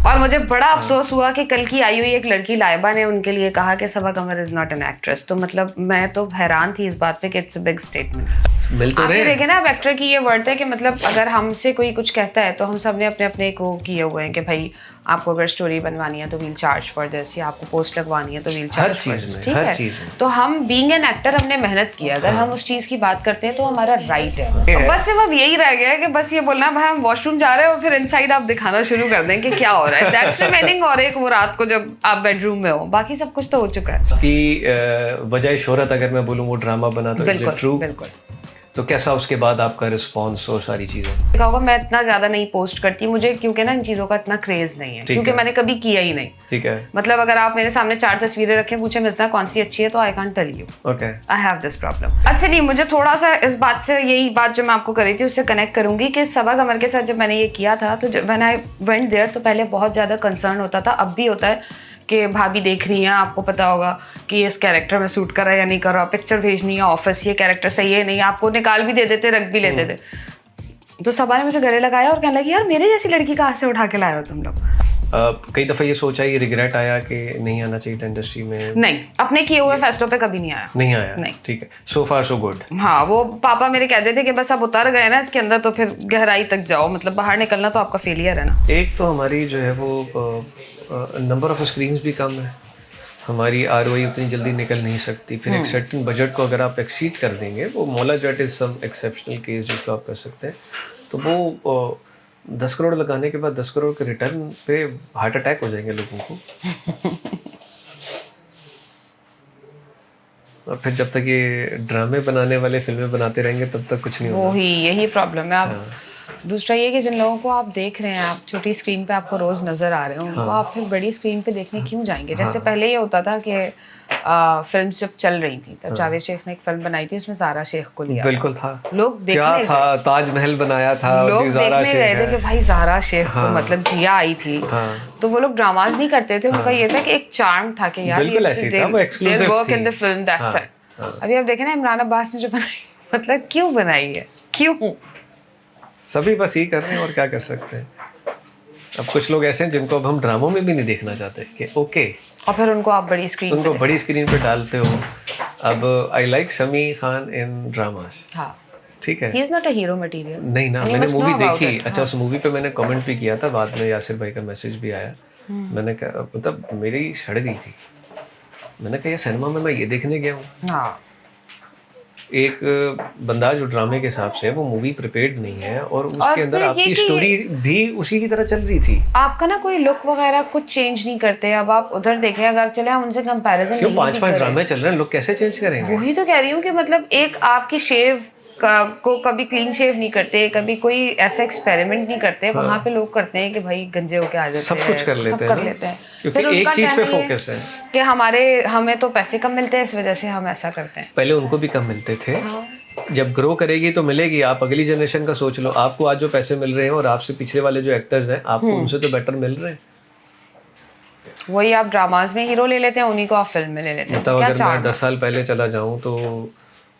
और मुझे बड़ा अफसोस हुआ कि कल की आई हुई एक लड़की लाइबा ने उनके लिए कहा कि सबा कमर इज नॉट एन एक्ट्रेस। तो मतलब मैं तो हैरान थी इस बात पे कि इट्स अ बिग स्टेटमेंट। मिल तो रहे देखे ना, अब एक्टर की ये वर्ड है कि मतलब अगर हमसे कोई कुछ कहता है तो हम सब ने अपने अपने को किए हुए हैं कि भाई आपको अगर स्टोरी बनवानी है तो वील चार्ज फॉर दिस, या आपको पोस्ट लगवानी है तो वील चार्ज फॉर दिस। ठीक है, तो हम बीइंग एन एक्टर हमने मेहनत की, अगर हम उस चीज की बात करते हैं तो हमारा राइट है। बस सिर्फ अब यही रह गया है कि बस ये बोलना भाई हम वॉशरूम जा रहे हैं और फिर इनसाइड आप दिखाना शुरू कर दें कि क्या हो रहा है, दैट्स रिमेनिंग। और एक वो रात को जब आप बेडरूम में हो, बाकी सब कुछ तो हो चुका है। की वजह शोहरत अगर मैं बोलूँ वो ड्रामा बना तो बिल्कुल बिल्कुल। तो कैसा उसके बाद आपका रिस्पॉन्स और सारी चीजें? होगा मैं इतना ज्यादा नहीं पोस्ट करती, मुझे क्योंकि ना इन चीजों का इतना क्रेज नहीं है, क्योंकि मैंने कभी किया ही नहीं। ठीक है, मतलब अगर आप मेरे सामने 4 तस्वीरें रखें, पूछे मिसना कौन सी अच्छी है, तो I can't tell you. Okay, I have this problem. अच्छा नहीं, मुझे थोड़ा सा इस बात से, यही बात जो मैं आपको कर रही थी उससे कनेक्ट करूंगी कि सबा कमर के साथ जब मैंने ये किया था तो व्हेन आई वेंट देयर तो पहले बहुत ज्यादा कंसर्न होता था, अब भी होता है कि भाभी देख रही हैं, आपको पता होगा कि इस कैरेक्टर में सूट कर रहा है या नहीं कर रहा, पिक्चर भेजनी है ऑफिस, ये कैरेक्टर सही है नहीं, आपको निकाल भी दे देते, रख भी लेते थे। तो सबा ने मुझे गले लगाया और कहने लगी यार मेरे जैसी लड़की कहाँ से उठा के लाए हो तुम लोग। कई दफ़ा ये सोचा, ये रिग्रेट आया कि नहीं आना चाहिए था इंडस्ट्री में? नहीं, अपने किए हुए फैसलों पे कभी नहीं आया। नहीं, ठीक है, सो फार सो गुड। हाँ, वो पापा मेरे कहते थे कि बस अब उतर गए ना इसके अंदर तो फिर गहराई तक जाओ, मतलब बाहर निकलना तो आपका फेलियर है ना। एक तो हमारी जो है वो नंबर ऑफ स्क्रीन्स भी कम है, हमारी ROI उतनी जल्दी निकल नहीं सकती, फिर एक सर्टेन बजट को अगर आप एक्सीड कर देंगे, वो Maula Jatt is some exceptional case जिसको आप कर सकते हैं, तो वो 10 करोड़ लगाने के बाद 10 करोड़ के रिटर्न पे हार्ट अटैक हो जाएंगे लोगों को। और फिर जब तक ये ड्रामे बनाने वाले फिल्में बनाते रहेंगे तब तक कुछ नहीं होगा। वही यही प्रॉब्लम है। आप दूसरा ये कि जिन लोगों को आप देख रहे हैं, आप छोटी स्क्रीन पे आपको रोज नजर आ रहे हो, उनको आप फिर बड़ी स्क्रीन पे देखने क्यों जाएंगे? जैसे पहले ये होता था कि फिल्म जब चल रही थी तब जावेद शेख ने एक फिल्म बनाई थी, उसमें ज़ारा शेख को लिया। बिल्कुल था, लोग देखने क्या था, ताजमहल बनाया था, लोग देखने गए थे कि भाई ज़ारा शेख को मतलब जिया आई थी। तो वो लोग ड्रामाज नहीं करते थे, उनका ये था कि एक चार्म था कि यार बिल्कुल ऐसी था, वो exclusive work in the film, that's it. अभी आप देखें ना, इमरान अब्बास ने जो बनाई, मतलब क्यों बनाई है, क्यों? सभी बस यही कर रहे हैं और क्या कर सकते हैं। अब कुछ लोग ऐसे हैं जिनको अब हम ड्रामों में भी नहीं देखना चाहते कि ओके, और फिर उनको आप बड़ी स्क्रीन पे डालते हो। अब आई लाइक समी खान इन ड्रामास। हाँ, ठीक है, he is not a hero material. नहीं ना, मैंने मूवी देखी, अच्छा उस मूवी पे मैंने कमेंट भी किया था, बाद में यासिर भाई का मैसेज भी आया। मैंने कहा, मतलब मेरी सड़ गई थी, मैंने कहा ये सिनेमा में मैं ये देखने गया हूँ। हाँ, एक बंदा जो ड्रामे के हिसाब से है वो मूवी प्रिपेयर्ड नहीं है, और उसके अंदर आपकी स्टोरी भी उसी की तरह चल रही थी। आपका ना कोई लुक वगैरह कुछ चेंज नहीं करते। अब आप उधर देखें, अगर चले हम उनसे कंपैरिजन क्यों 5-5 ड्रामे चल रहे हैं, लोग कैसे चेंज करेंगे? वही तो कह रही हूँ कि मतलब एक आपकी शेव को कभी क्लीन शेव नहीं करते, कभी कोई ऐसा एक्सपेरिमेंट नहीं करते। वहाँ पे लोग करते हैं कि भाई गंजे होके आ जाते हैं, सब कुछ कर लेते हैं, क्योंकि एक चीज पे फोकस है कि हमें तो पैसे कम मिलते हैं, इस वजह से हम ऐसा करते हैं। पहले उनको भी कम मिलते थे, जब ग्रो करेगी तो मिलेगी। आप अगली जनरेशन का सोच लो, आपको आज जो पैसे मिल रहे हैं और आपसे पिछले वाले जो एक्टर्स हैं, आपको उनसे तो बेटर मिल रहे हैं। वही आप ड्रामाज में हीरो ले लेते हैं, उन्हीं को आप फिल्म में ले लेते हैं। मतलब अगर मैं 10 साल पहले चला जाऊं तो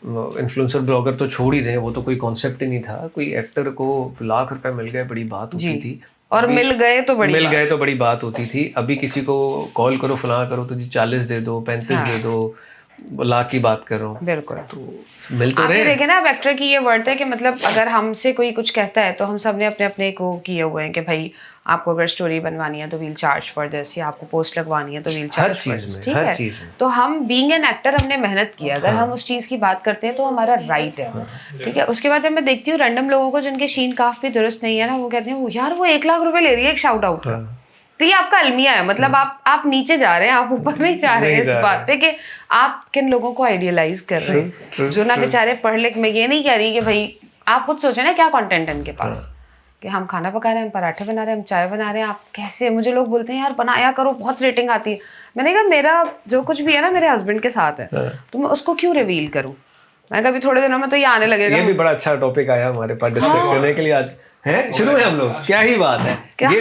इन्फ्लुएंसर ब्लॉगर तो छोड़ ही दें, वो तो कोई कॉन्सेप्ट ही नहीं था। कोई एक्टर को लाख रुपए मिल गए बड़ी बात होती थी, और मिल गए तो बड़ी बात होती थी। अभी किसी को कॉल करो, फलां करो तो जी 40 दे दो, 35 दे दो, लाख की बात कर रहा हूँ। बिल्कुल, तो मिल तो रहे। देखे ना, अब एक्टर की ये वर्ड है कि मतलब अगर हमसे कोई कुछ कहता है तो हम सब ने अपने अपने को किए हुए हैं कि भाई आपको अगर स्टोरी बनवानी है तो वील चार्ज फॉर दिस, या आपको पोस्ट लगवानी है तो वील चार्ज फॉर दिस। ठीक है, तो हम बीइंग एन एक्टर हमने मेहनत की, अगर हम उस चीज़ की बात करते हैं तो हमारा राइट है। ठीक है, उसके बाद जब मैं देखती हूँ रैंडम लोगों को जिनके शीन काफ भी दुरुस्त नहीं है ना, वो कहते हैं यार वो 1 लाख रुपए ले रही है एक शाउट आउट का। तो ये आपका अलमिया है, मतलब आप नीचे जा रहे हैं, आप ऊपर नहीं जा रहे हैं इस बात पे कि आप किन लोगों को आइडियलाइज कर रहे हैं, जो ना बेचारे पढ़ लिख। मैं ये नहीं कह रही कि भाई आप खुद सोचें ना क्या कंटेंट है इनके पास, कि हम खाना पका रहे हैं, हम पराठे बना रहे हैं, हम चाय बना रहे हैं, आप कैसे? मुझे लोग बोलते हैं यार बनाया करो, बहुत रेटिंग आती है। मैंने कहा मेरा जो कुछ भी है ना मेरे हस्बैंड के साथ है, तो मैं उसको क्यों रिवील करूँ? मैं कभी थोड़े दिनों में तो ये आने लगेगा। ये भी बड़ा अच्छा टॉपिक आया हमारे पास डिस्कस करने के लिए आज, हैं शुरू में हम लोग, क्या ही बात है ये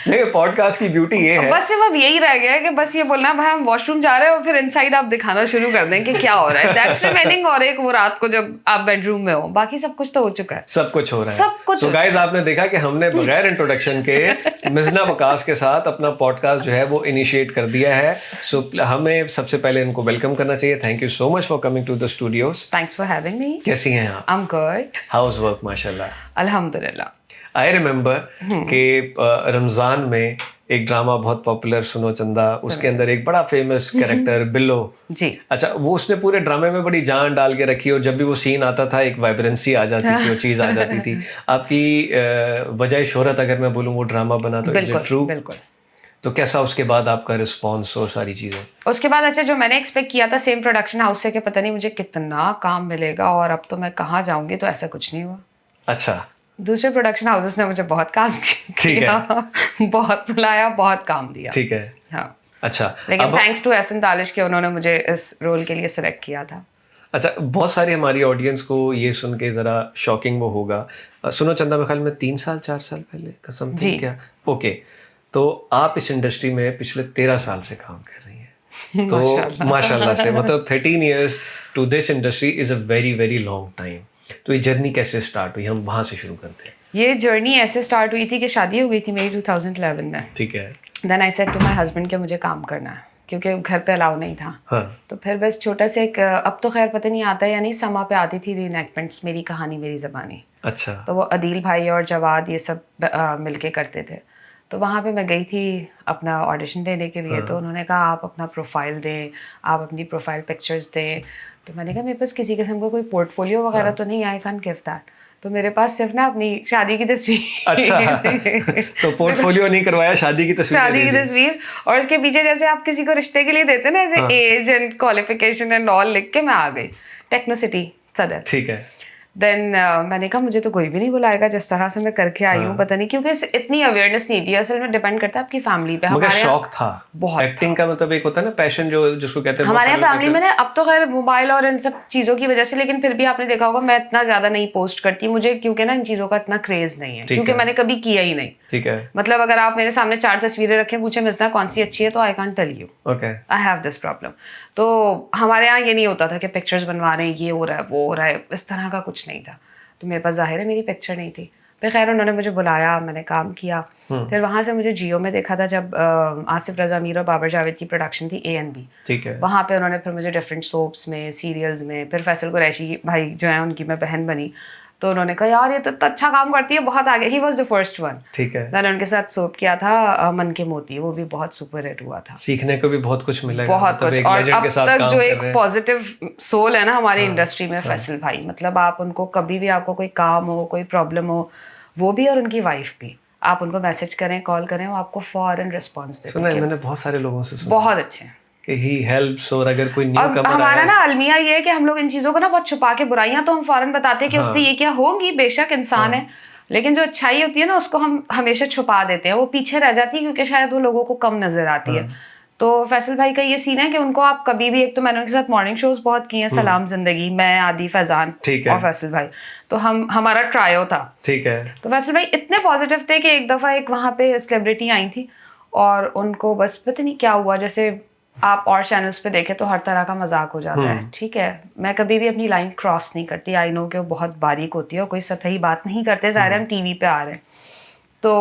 नहीं, पॉडकास्ट की ब्यूटी ये है बस सिर्फ अब यही रह गया है कि बस ये बोलना भाई हम वॉशरूम जा रहे हैं और फिर इनसाइड आप दिखाना शुरू कर दें कि क्या हो रहा है, दैट्स रिमेनिंग। और एक वो रात को जब आप बेडरूम में हो, बाकी सब कुछ तो हो चुका है, सब कुछ हो रहा है, सब कुछ। तो गाइस आपने देखा कि हमने बगैर इंट्रोडक्शन के मिजना वकास के साथ अपना पॉडकास्ट जो है वो इनिशिएट कर दिया है। सो हमें सबसे पहले इनको वेलकम करना चाहिए। Thank you so much for coming to the studios. Thanks for having me. कैसी हैं आप? I am good, how's work? माशाल्लाह, अल्हम्दुलिल्लाह। आई रिमेम्बर कि रमज़ान में एक ड्रामा बहुत पॉपुलर, सुनो चंदा, उसके अंदर एक बड़ा फेमस कैरेक्टर बिल्लो जी। अच्छा, वो उसने पूरे ड्रामे में बड़ी जान डाल के रखी, और जब भी वो सीन आता था एक वाइब्रेंसी आ जाती थी, वो चीज़ आ जाती थी। आपकी वजह शोहरत अगर मैं बोलूँ वो ड्रामा बना, तो इज इट ट्रू? बिल्कुल। तो कैसा उसके बाद आपका रिस्पॉन्स और सारी चीज़ें? उसके बाद अच्छा, जो मैंने एक्सपेक्ट किया था सेम प्रोडक्शन हाउस से कि पता नहीं मुझे कितना काम मिलेगा और अब तो मैं कहाँ जाऊंगी, तो ऐसा कुछ नहीं हुआ। अच्छा, दूसरे प्रोडक्शन हाउसेस ने मुझे बहुत कास्ट किया, बहुत बुलाया, बहुत काम दिया। ठीक है, हाँ। अच्छा, लेकिन थैंक्स टू एहसन दालिश के उन्होंने मुझे इस रोल के लिए सिलेक्ट किया था। अच्छा, बहुत सारी हमारी ऑडियंस को ये सुन के ज़रा शॉकिंग वो होगा, सुनो चंदा में ख्याल में 3 साल 4 साल पहले कसम थी क्या? ओके, तो आप इस इंडस्ट्री में पिछले 13 साल से काम कर रही हैं, तो माशाल्लाह से मतलब 13 years to this industry is a very very long time. तो ये जर्नी कैसे स्टार्ट हुई, हम वहाँ से शुरू करते हैं। ये जर्नी ऐसे स्टार्ट हुई थी कि शादी हो गई थी मेरी 2011 में। ठीक है। Then I said to my husband कि मुझे काम करना है, क्योंकि घर पे अलाउ नहीं था। हाँ। तो फिर बस छोटा सा एक, अब तो खैर पता नहीं आता है या नहीं, समा पे आती थी रीएनैक्टमेंट्स, मेरी कहानी मेरी ज़बानी। अच्छा। तो वो अदील भाई और जवाद ये सब मिलके करते थे। तो वहाँ पे मैं गई थी अपना ऑडिशन देने के लिए। तो उन्होंने कहा आप अपना प्रोफाइल दें, आप अपनी प्रोफाइल पिक्चर्स दें। तो मैंने कहा मेरे पास किसी किस्म का कोई पोर्टफोलियो वगैरह तो नहीं, आई कैन गिव दैट। तो मेरे पास सिर्फ ना अपनी शादी की तस्वीर। अच्छा तो पोर्टफोलियो नहीं करवाया, शादी की तस्वीर? शादी की तस्वीर, और उसके पीछे जैसे आप किसी को रिश्ते के लिए देते ना, ऐसे age and qualification and all लिख के मैं आ गई टेक्नो सिटी सदर। ठीक है। देन मैंने कहा मुझे तो कोई भी नहीं बुलाएगा जिस तरह से मैं करके आई हूँ, पता नहीं, क्योंकि इतनी अवेयरनेस नहीं थी। असल में डिपेंड करता है आपकी फैमिली पे। मगर शौक था बहुत, एक्टिंग का, मतलब एक होता है ना पैशन जो जिसको कहते हैं हमारे यहाँ फैमिली में ना। अब तो खैर मोबाइल और इन सब चीज़ों की वजह से, लेकिन फिर भी आपने देखा होगा मैं इतना ज़्यादा नहीं पोस्ट करती, मुझे क्योंकि ना इन चीज़ों का इतना क्रेज नहीं है, क्योंकि मैंने कभी किया ही नहीं। ठीक है। मतलब अगर आप मेरे सामने 4 तस्वीरें रखें, पूछे मिजना कौन सी अच्छी है, तो I can't tell you. Okay, I have this problem. तो हमारे यहाँ ये नहीं होता था कि पिक्चर्स बनवा रहे हैं, ये हो रहा है वो हो रहा है, इस तरह का कुछ नहीं था। तो मेरे पास जाहिर है मेरी पिक्चर नहीं थी। फिर खैर उन्होंने मुझे बुलाया, मैंने काम किया। फिर वहाँ से मुझे जियो में देखा था जब आसिफ रजा मीर और बाबर जावेद की प्रोडक्शन थी ANB। ठीक है। वहाँ पे उन्होंने फिर मुझे डिफरेंट सोप्स में, सीरियल्स में, फिर फैसल कुरैशी भाई जो है उनकी मैं बहन बनी। तो उन्होंने कहा यार ये तो अच्छा काम करती है, बहुत आगे। He was the first one. ठीक है। मैंने उनके साथ सोप किया था मन के मोती, वो भी बहुत सुपर हिट हुआ था। सीखने को भी बहुत कुछ मिलेगा, बहुत कुछ। और अब तक जो एक पॉजिटिव सोल है ना हमारी इंडस्ट्री में, फैसल भाई, मतलब आप उनको कभी भी, आपको कोई काम हो, कोई प्रॉब्लम हो, वो भी और उनकी वाइफ भी, आप उनको मैसेज करें, कॉल करें, वो आपको फौरन रिस्पॉन्स देते हैं। सुना है मैंने बहुत सारे लोगों से सुना, बहुत अच्छे कि ही हेल्प्स। और अगर कोई न्यू कमर हमारा ना अलमिया ये है कि हम लोग इन चीज़ों को ना बहुत छुपा के, बुराइयां तो हम फौरन बताते हैं कि उसने ये क्या होगी, बेशक इंसान है, लेकिन जो अच्छाई होती है ना उसको हम हमेशा छुपा देते हैं, वो पीछे रह जाती है क्योंकि शायद वो लोगों को कम नजर आती है। तो फैसल भाई का ये सीन है कि उनको आप कभी भी, एक तो मैंने उनके साथ मॉर्निंग शोज बहुत किए हैं, सलाम जिंदगी, मैं, आदि, फैजान और फैसल भाई, तो हमारा ट्रायो था। ठीक है। तो फैसल भाई इतने पॉजिटिव थे कि एक दफ़ा एक वहाँ पे सेलिब्रिटी आई थी और उनको बस पता नहीं क्या हुआ, जैसे आप और चैनल्स पे देखें तो हर तरह का मजाक हो जाता है, ठीक है। मैं कभी भी अपनी लाइन क्रॉस नहीं करती, आई नो कि वो बहुत बारीक होती है और कोई सतही बात नहीं करते, ज़ाहिर हम टीवी पे आ रहे हैं। तो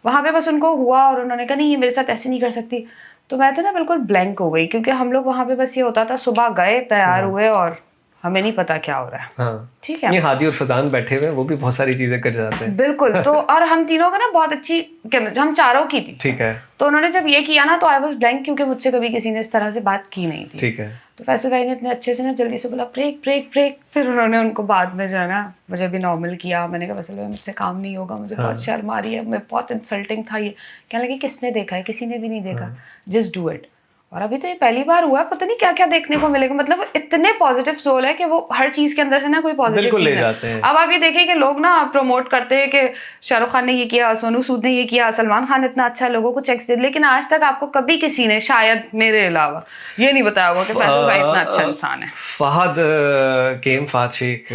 वहाँ पे बस उनको हुआ और उन्होंने कहा नहीं ये मेरे साथ ऐसे नहीं कर सकती। तो मैं तो ना बिल्कुल ब्लैंक हो गई, क्योंकि हम लोग वहाँ पे बस ये होता था सुबह गए, तैयार हुए और हमें नहीं पता क्या हो रहा है। हाँ, ठीक है। ये हादी और फजान बैठे हुए, वो भी बहुत सारी चीजें कर जाते हैं। बिल्कुल। तो और हम तीनों का ना बहुत अच्छी केमिस्ट्री हम चारों की थी। ठीक है। तो उन्होंने जब ये किया ना तो आई वाज ब्लैंक, क्योंकि मुझसे कभी किसी ने इस तरह से बात की नहीं थी। ठीक है। तो फैसल भाई ने इतने अच्छे से ना जल्दी से बोला ब्रेक ब्रेक ब्रेक। फिर उन्होंने उनको बाद में जो है ना मुझे भी नॉर्मल किया। मैंने कहा फैसल भाई मुझसे काम नहीं होगा, मुझे बहुत शर्म आ रही है, मैं बहुत इंसल्टिंग था ये। कहने लगे किसने देखा है, किसी ने भी नहीं देखा, जस्ट डू इट। और अभी तो ये पहली बार हुआ है, पता नहीं क्या क्या देखने को मिलेगा। मतलब वो इतने पॉजिटिव सोल है कि वो हर चीज के अंदर से ना कोई पॉजिटिव चीज है। अब आप ये देखिए कि लोग ना प्रमोट करते हैं कि शाहरुख खान ने ये किया, सोनू सूद ने ये किया, सलमान खान इतना अच्छा लोगों को चेक्स दे, लेकिन आज तक आपको कभी किसी ने, शायद मेरे अलावा, ये नहीं बताया होगा कि फैसल भाई इतना अच्छा इंसान है। फहद शेख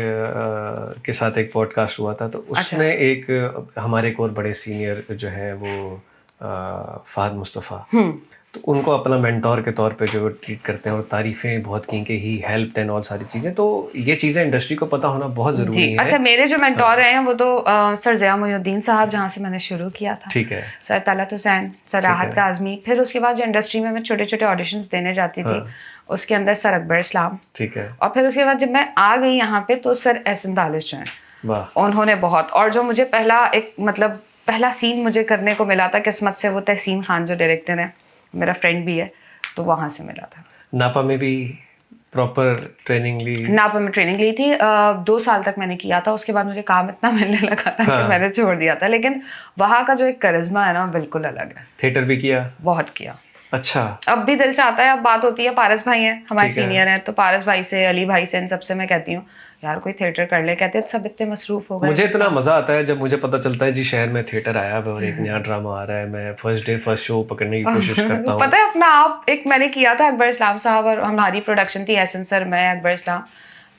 के साथ एक पॉडकास्ट हुआ था, तो उसने एक हमारे एक और बड़े सीनियर जो है वो फहद मुस्तफ़ा, तो उनको अपना मेंटोर के तौर पे जो ट्रीट करते हैं और तारीफें बहुत की कि ही हेल्प्ड एंड ऑल सारी चीज़ें। तो ये चीज़ें इंडस्ट्री को पता होना बहुत ज़रूरी है। अच्छा, मेरे जो मेंटोर रहे हैं वो तो सर ज़िया मोइनुद्दीन साहब, जहाँ से मैंने शुरू किया था, ठीक है, सर तलत हुसैन, सर राहत काज़मी, फिर उसके बाद जो इंडस्ट्री में मैं छोटे छोटे ऑडिशंस देने जाती थी उसके अंदर सर अकबर इस्लाम, ठीक है, और फिर उसके बाद जब मैं आ गई यहाँ पे तो सर एहसन दालिश जो हैं, उन्होंने बहुत, और जो मुझे पहला सीन मुझे करने को मिला था किस्मत से, वो तहसीन खान जो डायरेक्टर है, मेरा फ्रेंड भी है, तो वहाँ से मिला था। नापा में भी प्रॉपर ट्रेनिंग ली? नापा में ट्रेनिंग ली थी, 2 साल तक मैंने किया था। उसके बाद मुझे काम इतना मिलने लगा था कि मैंने छोड़ दिया था। लेकिन वहाँ का जो एक करिश्मा है ना, बिल्कुल अलग है। थिएटर भी किया? बहुत किया। अच्छा। अब भी दिल चाहता है। अब बात होती है, पारस भाई हैं हमारे सीनियर हैं, तो पारस भाई से, अली भाई से, इन सबसे मैं कहती हूँ यार कोई थिएटर कर ले, कहते हैं सब इतने मसरूफ हो गए। मुझे इतना मजा आता है जब मुझे पता चलता है जी शहर में थिएटर आया है और एक नया ड्रामा आ रहा है, मैं फर्स्ट डे फर्स्ट शो पकड़ने की कोशिश करता हूँ। पता है अपना आप, एक मैंने किया था अकबर इस्लाम साहब और हमारी प्रोडक्शन थी, एहसन सर, मैं, अकबर इस्लाम,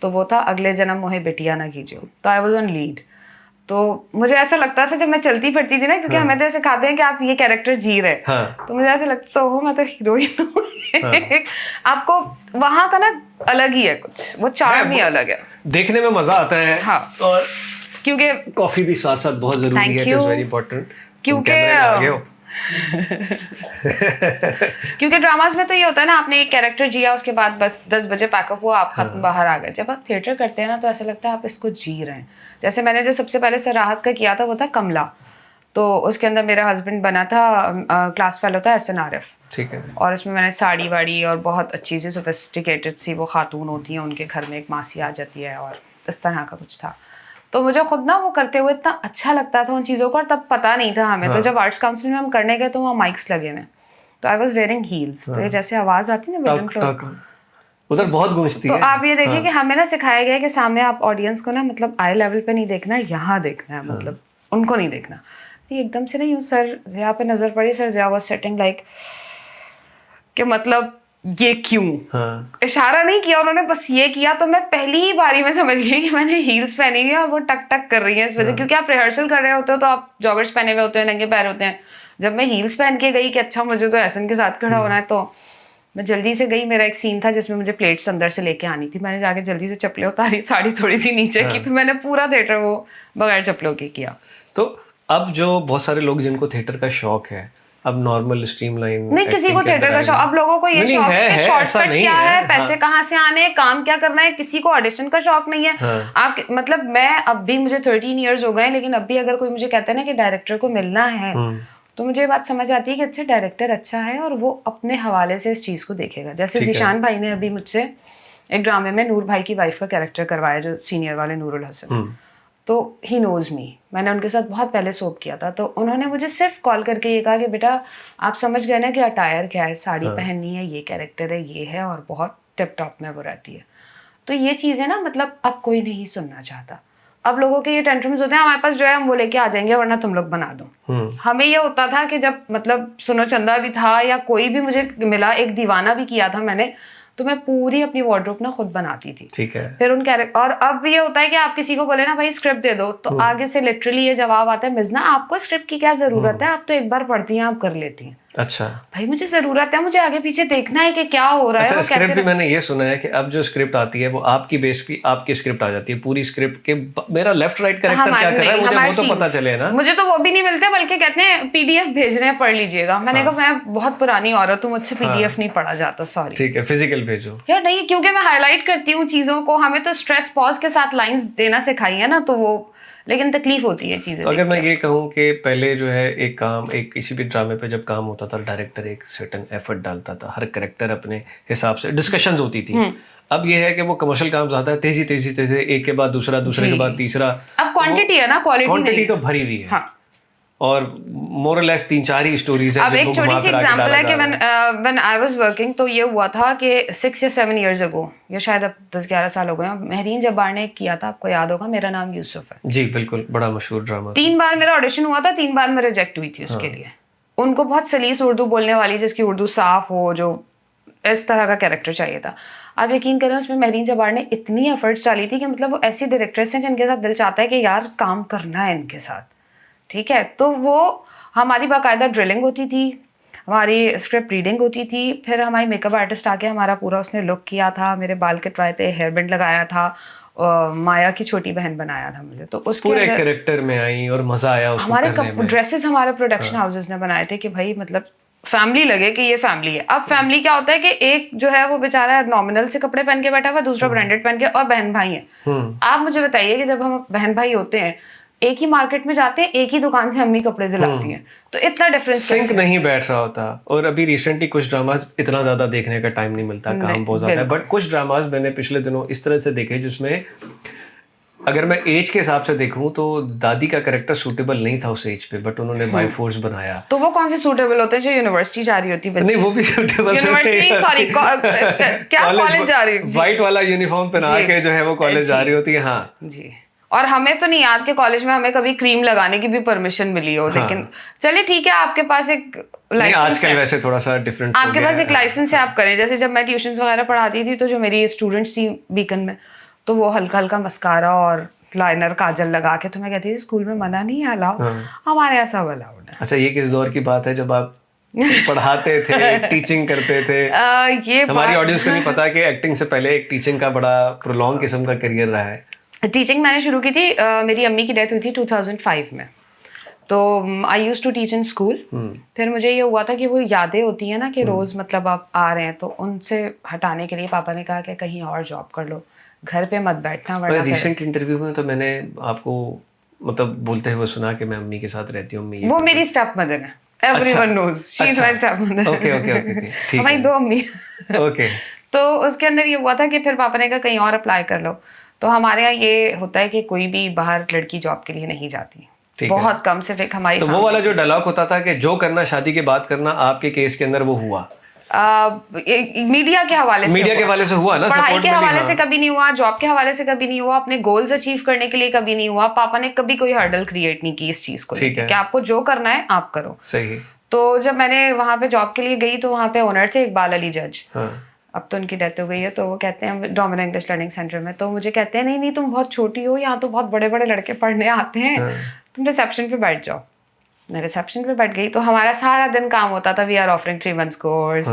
तो वो था अगले जन्म मोहे बिटिया ना कीजियो, तो आई वाज ऑन लीड। तो मुझे ऐसा लगता था जब मैं चलती फिरती थी ना, क्योंकि हमें तो ऐसे खाते हैं कि आप ये कैरेक्टर जी रहे, तो मुझे ऐसा लगता हो मैं तो हीरोइन हूँ। आपको वहाँ का ना अलग ही है कुछ, वो चार्म ही अलग है, देखने में मजा आता है। हाँ, और क्योंकि कॉफी भी साथ साथ बहुत जरूरी है, इट इज वेरी इंपॉर्टेंट, क्योंकि क्योंकि ड्रामास में तो ये होता है ना, आपने एक कैरेक्टर जिया, उसके बाद बस 10 बजे पैकअप हुआ, आप खत्म, बाहर आ गए। जब आप थिएटर करते हैं ना तो ऐसा लगता है आप इसको जी रहे हैं। जैसे मैंने जो सबसे पहले सर राहत का किया था वो था कमला, तो उसके अंदर मेरा हस्बैंड बना था, क्लास फेलो था एहसन आरिफ, ठीक है, और उसमें मैंने साड़ी वाड़ी और बहुत अच्छी सी सोफिस्टिकेटेड सी वो खातून होती हैं, उनके घर में एक मासी आ जाती है और इस तरह का कुछ था। तो मुझे खुद ना वो करते हुए इतना अच्छा लगता था उन चीज़ों को, और तब पता नहीं था हमें। तो जब आर्ट्स काउंसिल में हम करने गए तो वहाँ माइक्स लगे हुए, तो आई वाज वेयरिंग हील्स, तो ये जैसे आवाज़ आती है ना उधर बहुत गूंजती है। तो आप ये देखिए कि हमें ना सिखाया गया है कि सामने आप ऑडियंस को ना मतलब आई लेवल पे नहीं देखना है, यहाँ देखना है, मतलब उनको नहीं देखना। तो एकदम से ना यूँ सर ज़िया पे नज़र पड़ी, sir Zia was setting like कि मतलब ये क्यों, इशारा नहीं किया उन्होंने, बस ये किया, तो मैं पहली ही बारी में समझ गई कि मैंने हील्स पहनी हुई है और वो टक टक कर रही है इस वजह, क्योंकि आप रिहर्सल कर रहे होते हो तो आप जॉगर्स पहने हुए होते हैं, नंगे पैर होते हैं। जब मैं हील्स पहन के गई कि अच्छा मुझे तो एहसन के साथ खड़ा होना है, तो मैं जल्दी से गई। मेरा एक सीन था जिसमें मुझे प्लेट्स अंदर से लेके आनी थी, मैंने जाके जल्दी से चप्पलें उतारी, साड़ी थोड़ी सी नीचे की, फिर मैंने पूरा थिएटर वो बगैर चप्पलों के किया। तो अब जो बहुत सारे लोग जिनको थिएटर का शौक है, अब नॉर्मल स्ट्रीमलाइन नहीं, किसी को थिएटर का शौक, अब लोगों को ये शौक है शॉर्टकट क्या है, पैसे कहाँ से आने हैं, काम क्या करना है, किसी को ऑडिशन का शौक नहीं है। आप मतलब मैं अब भी, मुझे 13 इयर्स हो गए, लेकिन अब भी अगर कोई मुझे कहता है ना कि डायरेक्टर को मिलना है, तो मुझे ये बात समझ आती है कि अच्छा डायरेक्टर अच्छा है और वो अपने हवाले से इस चीज को देखेगा। जैसे ज़ीशान भाई ने अभी मुझसे एक ड्रामे में नूर भाई की वाइफ का कैरेक्टर करवाया, जो सीनियर वाले नूरुल हसन, तो ही नोज मी, मैंने उनके साथ बहुत पहले सोप किया था, तो उन्होंने मुझे सिर्फ कॉल करके ये कहा कि बेटा आप समझ गए ना कि अटायर क्या है, साड़ी पहननी है, ये कैरेक्टर है, ये है, और बहुत टिप टॉप में वो रहती है। तो ये चीज़ें ना मतलब अब कोई नहीं सुनना चाहता। अब लोगों के ये टेंट्रम्स होते हैं, हमारे पास जो है हम वो लेके आ जाएंगे वरना तुम लोग बना दो। हमें ये होता था कि जब मतलब सुनो चंदा भी था या कोई भी मुझे मिला, एक दीवाना भी किया था मैंने, तो मैं पूरी अपनी वार्डरोब ना खुद बनाती थी। ठीक है। फिर उन कैरेक्टर, और अब ये होता है कि आप किसी को बोले ना भाई स्क्रिप्ट दे दो, तो आगे से लिटरली ये जवाब आता है, मिजना आपको स्क्रिप्ट की क्या जरूरत है, आप तो एक बार पढ़ती हैं, आप कर लेती हैं। अच्छा भाई मुझे जरूरत है, मुझे आगे पीछे देखना है कि क्या हो रहा है। अच्छा, स्क्रिप्ट भी मैंने ये सुना है कि अब जो स्क्रिप्ट आती है वो आपकी बेस की आपकी स्क्रिप्ट आ जाती है पूरी स्क्रिप्ट के, मेरा लेफ्ट राइट कैरेक्टर क्या कर रहा है मुझे वो तो पता चले ना। मुझे तो वो भी नहीं मिलते, बल्कि कहते हैं पीडीएफ भेज रहे हैं, पढ़ लीजिएगा। मैंने कहा मैं बहुत पुरानी औरत हूँ, मुझसे पीडीएफ नहीं पढ़ा जाता, सॉरी। ठीक है, फिजिकल भेजो यार। नहीं, क्योंकि मैं हाईलाइट करती हूँ चीजों को, हमें तो स्ट्रेस पॉज के साथ लाइंस देना सिखाई है ना, तो वो, लेकिन तकलीफ होती है चीजें। तो अगर मैं ये कहूँ कि पहले जो है एक काम, एक किसी भी ड्रामे पे जब काम होता था, डायरेक्टर एक सर्टेन एफर्ट डालता था, हर कैरेक्टर अपने हिसाब से, डिस्कशंस होती थी। अब ये है कि वो कमर्शियल काम ज्यादा है, तेजी तेजी तेजी, एक के बाद दूसरा, दूसरे के बाद तीसरा। अब क्वांटिटी है ना, क्वालिटी क्वांटिटी तो भरी हुई है। हाँ। और मोर लेस 3-4 ही स्टोरीज है। अब एक छोटी सी एग्जांपल है कि व्हेन आई वाज वर्किंग, तो ये हुआ था कि 6 या 7 इयर्स अगो, या शायद अब 10-11 साल हो गए, महरीन जब्बार ने किया था, आपको याद होगा, मेरा नाम यूसुफ है। जी बिल्कुल, बड़ा मशहूर ड्रामा। 3 बार मेरा ऑडिशन हुआ था, 3 बार मैं रिजेक्ट हुई थी उसके लिए। उनको बहुत सलीस उर्दू बोलने वाली, जिसकी उर्दू साफ हो, जो इस तरह का कैरेक्टर चाहिए था। आप यकीन करें, उसमें महरीन जब्बार ने इतनी एफर्ट्स डाली थी कि मतलब वो ऐसी डायरेक्टर्स हैं जिनके साथ दिल चाहता है कि यार काम करना है इनके साथ, ठीक है। तो वो हमारी बाकायदा ड्रिलिंग होती थी, हमारी स्क्रिप्ट रीडिंग होती थी, फिर हमारी मेकअप आर्टिस्ट आके हमारा पूरा उसने लुक किया था, मेरे बाल कटवाए थे, हेयर बैंड लगाया था, माया की छोटी बहन बनाया था मुझे। तो उसके पूरे कैरेक्टर में आई और मजा आया उसको हमारे ड्रेसेस हमारे प्रोडक्शन हाउसेस ने बनाए थे कि भाई मतलब फैमिली लगे कि ये फैमिली है। अब फैमिली क्या होता है कि एक जो है वो बेचारा नॉमिनल से कपड़े पहन के बैठा हुआ, दूसरा ब्रांडेड पहन के, और बहन भाई है। आप मुझे बताइए कि जब हम बहन भाई होते हैं, एक ही मार्केट में जाते हैं, एक ही दुकान से अम्मी कपड़े दिलाती हैं, तो इतना डिफरेंस सिंक नहीं बैठ रहा होता। और अभी रिसेंटली कुछ ड्रामास इतना ज्यादा देखने का टाइम नहीं मिलता, काम बहुत ज्यादा है, बट कुछ ड्रामास मैंने पिछले दिनों इस तरह से देखे जिसमें अगर मैं एज के हिसाब से देखूं तो दादी का कैरेक्टर सूटेबल नहीं था उस एज पे, बट उन्होंने बाय फोर्स बनाया। तो वो कौन से सूटेबल होते हैं? जो यूनिवर्सिटी जा रही होती है, नहीं वो भी सूटेबल यूनिवर्सिटी, सॉरी क्या कॉलेज जा रही, व्हाइट वाला यूनिफॉर्म पहना के जो है वो कॉलेज जा रही होती है। हाँ जी। और हमें तो नहीं याद कि कॉलेज में हमें कभी क्रीम लगाने की भी परमिशन मिली हो, लेकिन चलिए ठीक है, आपके पास एक लाइसेंस आजकल वैसे थोड़ा सा डिफरेंट, आपके पास एक लाइसेंस है, आप करें। जैसे जब मैं ट्यूशंस वगैरह पढ़ाती थी, तो जो मेरी स्टूडेंट्स थी बीकन में, तो वो हल्का हल्का मस्कारा और लाइनर काजल लगा के, तो मैं कहती थी स्कूल में मना नहीं है अलाउ, हमारे यहाँ सब अलाउड है। अच्छा, ये किस दौर की बात है जब आप पढ़ाते थे, टीचिंग करते थे? ये हमारी ऑडियंस को नहीं पता कि एक्टिंग से पहले एक टीचिंग का बड़ा प्रोलॉन्ग किस्म का करियर रहा है। टीचिंग मैंने शुरू की थी, मेरी अम्मी की डेथ हुई थी 2005 में, तो I used to teach in school. फिर मुझे ये हुआ था कि वो यादें होती हैं ना कि रोज मतलब आप आ रहे हैं, तो उनसे हटाने के लिए पापा ने कहा कि कहीं और जॉब कर लो, घर पे मत बैठना। वरना रिसेंट इंटरव्यू में तो मैंने आपको मतलब बोलते हुए सुना कि मैं अम्मी के साथ रहती हूँ। वो मेरी स्टेप मदर है, everyone knows she is my step mother. Okay okay okay, ठीक है, हमारी 2 अम्मी। ओके। तो उसके अंदर ये हुआ था कि फिर पापा ने कहा कहीं और अप्लाई कर लो। तो हमारे यहाँ ये होता है कि कोई भी बाहर लड़की जॉब के लिए नहीं जाती, बहुत कम, सिर्फ एक हमारी। तो वो वाला जो डायलॉग होता था कि जो करना शादी के बाद करना, आपके केस के अंदर वो हुआ? मीडिया के हवाले से हुआ ना, पढ़ाई के हवाले से कभी नहीं हुआ, जॉब के हवाले से कभी नहीं हुआ, अपने गोल्स अचीव करने के लिए कभी नहीं हुआ। पापा ने कभी कोई हर्डल क्रिएट नहीं की इस चीज को लेकर कि आपको जो करना है आप करो। सही। तो जब मैंने वहां पे जॉब के लिए गई, तो वहां पे ओनर थे इकबाल अली जज। अब तो उनकी डेथ हो गई है। तो वो कहते हैं डोमिनो इंग्लिश लर्निंग सेंटर में, तो मुझे कहते हैं नहीं तुम बहुत छोटी हो, यहाँ तो बहुत बड़े बड़े लड़के पढ़ने आते हैं, तुम रिसेप्शन पे बैठ जाओ। मैं रिसेप्शन पे बैठ गई, तो हमारा सारा दिन काम होता था, we are offering 3 months course,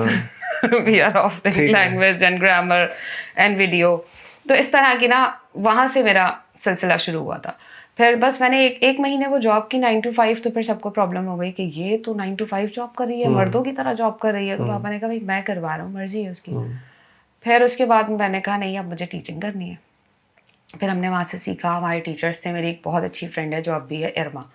we are offering language and grammar and video. तो इस तरह की ना वहाँ से मेरा सिलसिला शुरू हुआ था। फिर बस मैंने एक महीने वो जॉब की 9 to 5, तो फिर सबको प्रॉब्लम हो गई कि ये तो 9 to 5 जॉब कर रही है, मर्दों की तरह जॉब कर रही है। तो पापा ने कहा भाई मैं करवा रहा हूँ, मर्जी है उसकी। फिर उसके बाद मैंने कहा नहीं, अब मुझे टीचिंग करनी है। फिर हमने वहाँ से सीखा, हमारे टीचर्स थे, मेरी एक बहुत अच्छी फ्रेंड है जो अब भी है, इरमा,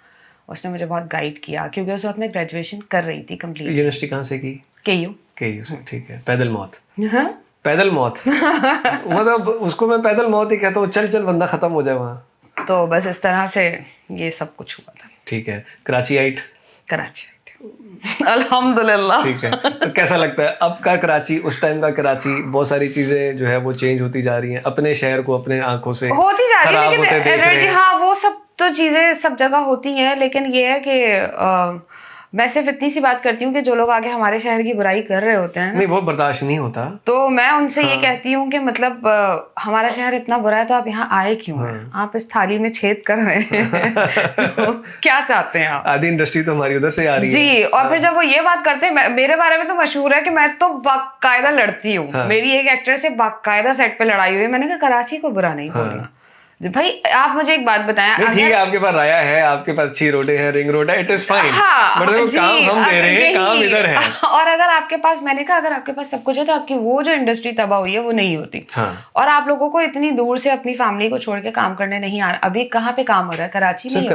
उसने मुझे बहुत गाइड किया, क्योंकि उस वक्त मैं ग्रेजुएशन कर रही थी कंप्लीट। यूनिवर्सिटी कहाँ से की? केयू से, ठीक है। पैदल मौत? पैदल मौत मतलब उसको मैं पैदल मौत ही कहता हूँ, चल बंदा खत्म हो जाए वहाँ। तो बस इस तरह से ये सब कुछ हुआ था। ठीक है। कराची आइट? कराची अल्हम्दुलिल्लाह। ठीक है। तो कैसा लगता है अब का कराची, उस टाइम का कराची? बहुत सारी चीजें जो है वो चेंज होती जा रही हैं, अपने शहर को अपने आंखों से होती जा रही है, लेकिन एनर्जी, हाँ वो सब तो चीजें सब जगह होती हैं, लेकिन ये है कि मैं सिर्फ इतनी सी बात करती हूँ कि जो लोग आगे हमारे शहर की बुराई कर रहे होते हैं, नहीं वो बर्दाश्त नहीं होता, तो मैं उनसे ये कहती हूँ कि मतलब हमारा शहर इतना बुरा है तो आप यहाँ आए क्यों हैं? आप इस थाली में छेद कर रहे हैं तो क्या चाहते हैं आप? आधी इंडस्ट्री तो हमारी उधर से आ रही है जी। और फिर जब वो ये बात करते हैं, मेरे बारे में तो मशहूर है कि मैं तो बाकायदा लड़ती हूँ। मेरी एक एक्टर से बाकायदा सेट पे लड़ाई हुई। मैंने कहा कराची को बुरा नहीं बोलना भाई। आप मुझे एक बात बताएं, ठीक है आपके पास राया है, आपके पास अच्छी रोडे है, रिंग रोड है, इट इज फाइन। हाँ, मतलब काम हम दे रहे हैं, काम इधर है। और अगर आपके पास, मैंने कहा अगर आपके पास सब कुछ है तो आपकी वो जो इंडस्ट्री तबाह हुई है वो नहीं होती। और आप लोगों को इतनी दूर से अपनी फैमिली को छोड़ के काम करने नहीं आ रहा। अभी कहाँ पे काम हो रहा है? कराची में हो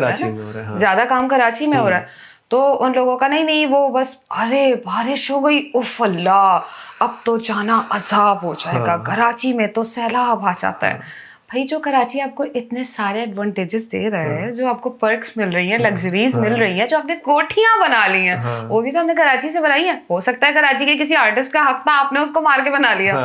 रहा है, ज्यादा काम कराची में हो रहा है। तो उन लोगों का नहीं वो बस अरे बारिश हो गई, उफ अल्लाह अब तो जाना अजाब हो जाएगा, कराची में तो सैलाब आ जाता है। भाई जो कराची आपको इतने सारे एडवांटेजेस दे रहा है, जो आपको पर्क्स मिल रही हैं, लग्जरीज मिल रही हैं, जो आपने कोठियां बना ली हैं, वो भी तो हमने कराची से बनाई है। हो सकता है कराची के किसी आर्टिस्ट का हक था, आपने उसको मार के बना लिया,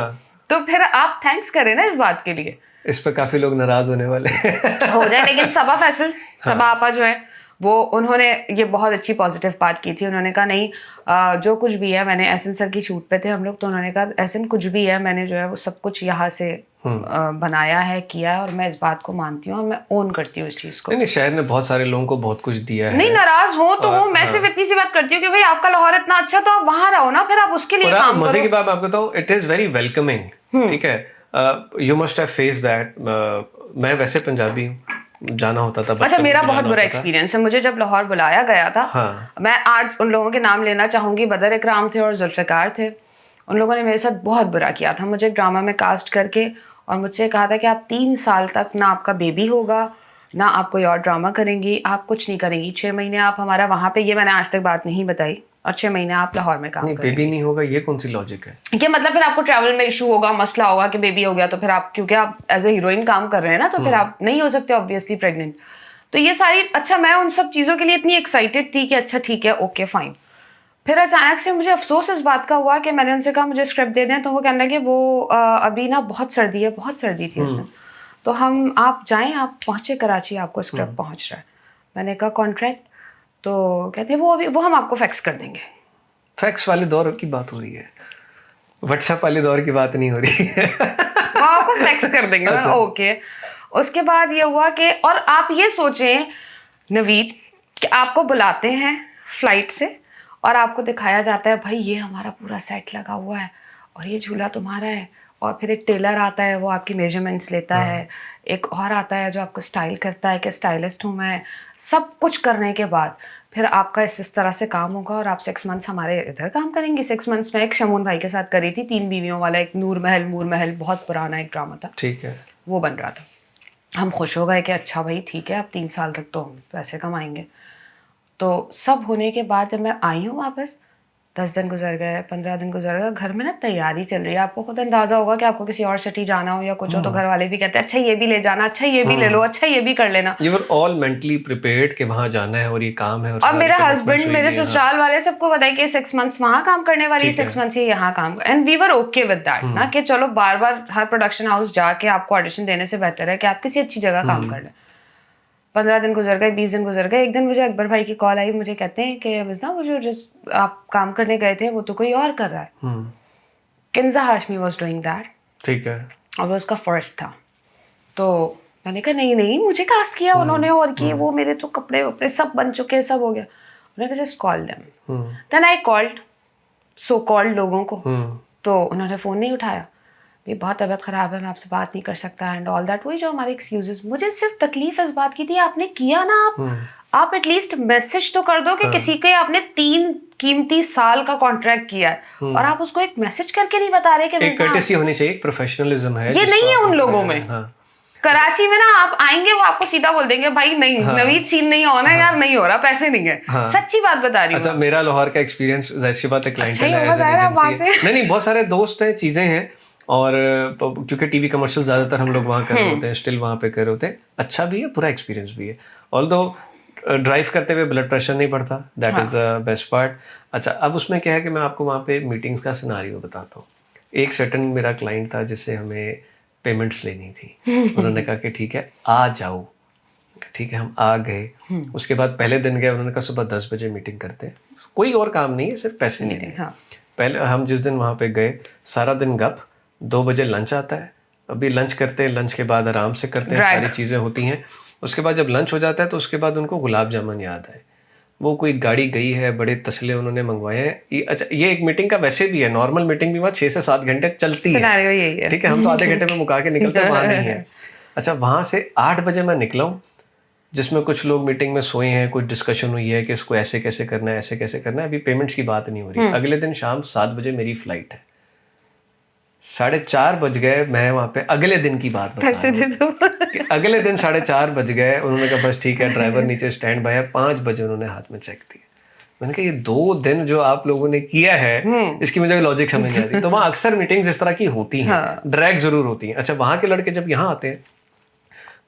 तो फिर आप थैंक्स करें ना इस बात के लिए। इस पे काफी लोग नाराज होने वाले हो जाए, लेकिन सबा फैसल, सबा आपा जो है वो, उन्होंने ये बहुत अच्छी पॉजिटिव बात की थी। उन्होंने कहा नहीं, जो कुछ भी है, मैंने एहसन सर की शूट पे थे हम लोग, तो उन्होंने कहा एहसन कुछ भी है, मैंने जो है वो सब कुछ यहाँ से बनाया है, किया है, और मैं इस बात को मानती हूँ और मैं ओन करती हूँ इस चीज को। नहीं, शहर ने बहुत सारे लोगों को बहुत कुछ दिया है। नहीं, नाराज हो तो हो, मैं सिर्फ इतनी सी बात करती हूँ कि भाई आपका लाहौर इतना अच्छा, तो आप वहां रहो ना, फिर आप उसके लिए काम करो। मजे की बात आपको बताऊँ, इट इज वेरी वेलकमिंग। ठीक है, you must have faced that. मैं वैसे पंजाबी हूँ, जाना होता था। अच्छा, मेरा बहुत बुरा एक्सपीरियंस है। मुझे जब लाहौर बुलाया गया था, मैं आज उन लोगों के नाम लेना चाहूंगी, बदर इकराम थे और जुल्फ़िकार थे। उन लोगों ने मेरे साथ बहुत बुरा किया था, मुझे ड्रामा में कास्ट करके, और मुझसे कहा था कि आप 3 साल तक ना आपका बेबी होगा, ना आप कोई और ड्रामा करेंगी, आप कुछ नहीं करेंगी, 6 महीने आप हमारा वहाँ पे, ये मैंने आज तक बात नहीं बताई, और 6 महीने आप लाहौर में काम करेंगे। बेबी नहीं होगा, ये कौन सी लॉजिक है? कि मतलब फिर आपको ट्रैवल में इशू होगा, मसला होगा कि बेबी हो गया, तो फिर आप, क्योंकि आप एज ए हीरोइन काम कर रहे हैं ना, तो फिर आप नहीं हो सकते ऑब्वियसली प्रेग्नेंट। तो ये सारी, अच्छा मैं उन सब चीज़ों के लिए इतनी एक्साइटेड थी कि अच्छा ठीक है, ओके फाइन। फिर अचानक से मुझे अफसोस इस बात का हुआ कि मैंने उनसे कहा मुझे स्क्रिप्ट दे दें, तो वो कहने लगे वो अभी ना बहुत सर्दी है, बहुत सर्दी थी उस दिन, तो हम, आप जाएं, आप पहुँचे कराची, आपको स्क्रिप्ट पहुँच रहा है। मैंने कहा कॉन्ट्रैक्ट, तो कहते वो अभी, वो हम आपको फैक्स कर देंगे। फैक्स वाले दौर की बात हो रही है, व्हाट्सएप वाले दौर की बात नहीं हो रही है। वो आपको फैक्स कर देंगे। अच्छा। ओके। उसके बाद ये हुआ कि, और आप ये सोचें नवीद कि आपको बुलाते हैं फ्लाइट से और आपको दिखाया जाता है भाई ये हमारा पूरा सेट लगा हुआ है और ये झूला तुम्हारा है, और फिर एक टेलर आता है, वो आपकी मेजरमेंट्स लेता है, एक और आता है जो आपको स्टाइल करता है कि स्टाइलिस्ट हूँ मैं। सब कुछ करने के बाद फिर आपका इस तरह से काम होगा और आप 6 मंथ्स हमारे इधर काम करेंगे। 6 मंथ्स में एक शमून भाई के साथ करी थी, 3 बीवियों वाला, एक नूर महल, बहुत पुराना एक ड्रामा था। ठीक है, वो बन रहा था। हम खुश हो गए कि अच्छा भाई ठीक है, अब 3 साल तक तो हम पैसे कमाएंगे। तो सब होने के बाद जब मैं आई हूँ वापस, 10 दिन गुजर गए, 15 दिन गुजर गए, घर में ना तैयारी चल रही है। आपको खुद अंदाजा होगा कि आपको किसी और सिटी जाना हो या कुछ हो, तो घर वाले भी कहते हैं अच्छा ये भी ले जाना, अच्छा ये भी ले लो, अच्छा ये भी कर लेना। You were all mentally prepared कि वहाँ जाना है और ये काम है। और मेरा हस्बैंड, मेरे ससुराल वाले सबको बताया कि 6 मंथ्स वहाँ काम करने वाली, 6 मंथ्स ही यहाँ काम, and we were okay with that ना, कि चलो बार बार हर प्रोडक्शन हाउस जाके आपको ऑडिशन देने से बेहतर है कि आप किसी अच्छी जगह काम कर लें। 15 दिन गुजर गए, 20 दिन गुजर गए। एक दिन मुझे अकबर भाई की कॉल आई, मुझे कहते हैं कि विज़ना वो जो आप काम करने गए थे वो तो कोई और कर रहा है। Kinza Hashmi was doing that. ठीक है। और वो उसका फर्स्ट था। तो मैंने कहा नहीं नहीं, मुझे कास्ट किया उन्होंने और किए, वो मेरे तो कपड़े वपड़े सब बन चुके हैं, सब हो गया। उन्होंने कहा just call them. Then I called so called लोगों को, तो उन्होंने फ़ोन नहीं उठाया। ये बहुत तबीयत ख़राब है, मैं आपसे बात नहीं कर सकता एंड ऑल दैट, वही जो हमारे एक्सक्यूजेस। मुझे सिर्फ तकलीफ इस बात की थी, आपने किया ना, आप एटलीस्ट मैसेज तो कर दो कि किसी के आपने 3 कीमती साल का कॉन्ट्रैक्ट किया है और आप उसको एक मैसेज करके नहीं बता रहे कि एक कर्टेसी होनी चाहिए, एक प्रोफेशनलिज्म है, ये नहीं है उन लोगों में। कराची में ना आप आएंगे, वो आपको सीधा बोल देंगे भाई नहीं, नवीद सीन नहीं होना यार, नहीं हो रहा, पैसे नहीं है। सच्ची बात बता रही हूँ। अच्छा, मेरा लाहौर का एक्सपीरियंस, जाहिर सी बात है, क्लाइंट है, नहीं बहुत सारे दोस्त हैं, चीजें हैं, और क्योंकि टीवी कमर्शियल ज़्यादातर हम लोग वहाँ कर रहे होते हैं, स्टिल वहाँ पे कर रहे होते हैं, अच्छा भी है, पूरा एक्सपीरियंस भी है। ऑल्दो ड्राइव करते हुए ब्लड प्रेशर नहीं बढ़ता, that is the best part. अच्छा, अब उसमें क्या है कि मैं आपको वहाँ पे मीटिंग्स का सिनारियो बताता हूँ। एक सर्टन मेरा क्लाइंट था जिससे हमें पेमेंट्स लेनी थी। उन्होंने कहा कि ठीक है आ जाओ, ठीक है, हम आ गए। उसके बाद पहले दिन गए, उन्होंने कहा सुबह 10 बजे मीटिंग करते हैं, कोई और काम नहीं है, सिर्फ पैसे नहीं देंगे। पहले हम जिस दिन वहाँ पे गए, सारा दिन गप, 2 बजे लंच आता है, अभी लंच करते हैं, लंच के बाद आराम से करते हैं, सारी चीज़ें होती हैं। उसके बाद जब लंच हो जाता है तो उसके बाद उनको गुलाब जामुन याद आए, वो कोई गाड़ी गई है, बड़े तसले उन्होंने मंगवाए हैं। अच्छा, ये एक मीटिंग का वैसे भी है, नॉर्मल मीटिंग भी वहाँ 6 से 7 घंटे चलती है, ठीक है, हम तो आधे घंटे में मुका के निकलते हैं, वहाँ नहीं है। अच्छा, वहाँ से 8 बजे मैं निकला हूँ, जिसमें कुछ लोग मीटिंग में सोए हैं, कुछ डिस्कशन हुई है कि इसको ऐसे कैसे करना है, ऐसे कैसे करना है, अभी पेमेंट्स की बात नहीं हो रही। अगले दिन शाम 7 बजे मेरी फ्लाइट है, 4:30 बज गए, मैं वहाँ पे अगले दिन की बात बता रहा हूँ, अगले दिन 4:30 बज गए। उन्होंने कहा बस ठीक है, ड्राइवर नीचे स्टैंड बाय है। 5 बजे उन्होंने हाथ में चेक दिया। मैंने कहा ये 2 दिन जो आप लोगों ने किया है, इसकी मुझे लॉजिक समझ नहीं आती। तो वहाँ अक्सर मीटिंग्स इस तरह की होती हैं, ड्रैग जरूर होती हैं। अच्छा, वहाँ के लड़के जब यहाँ आते हैं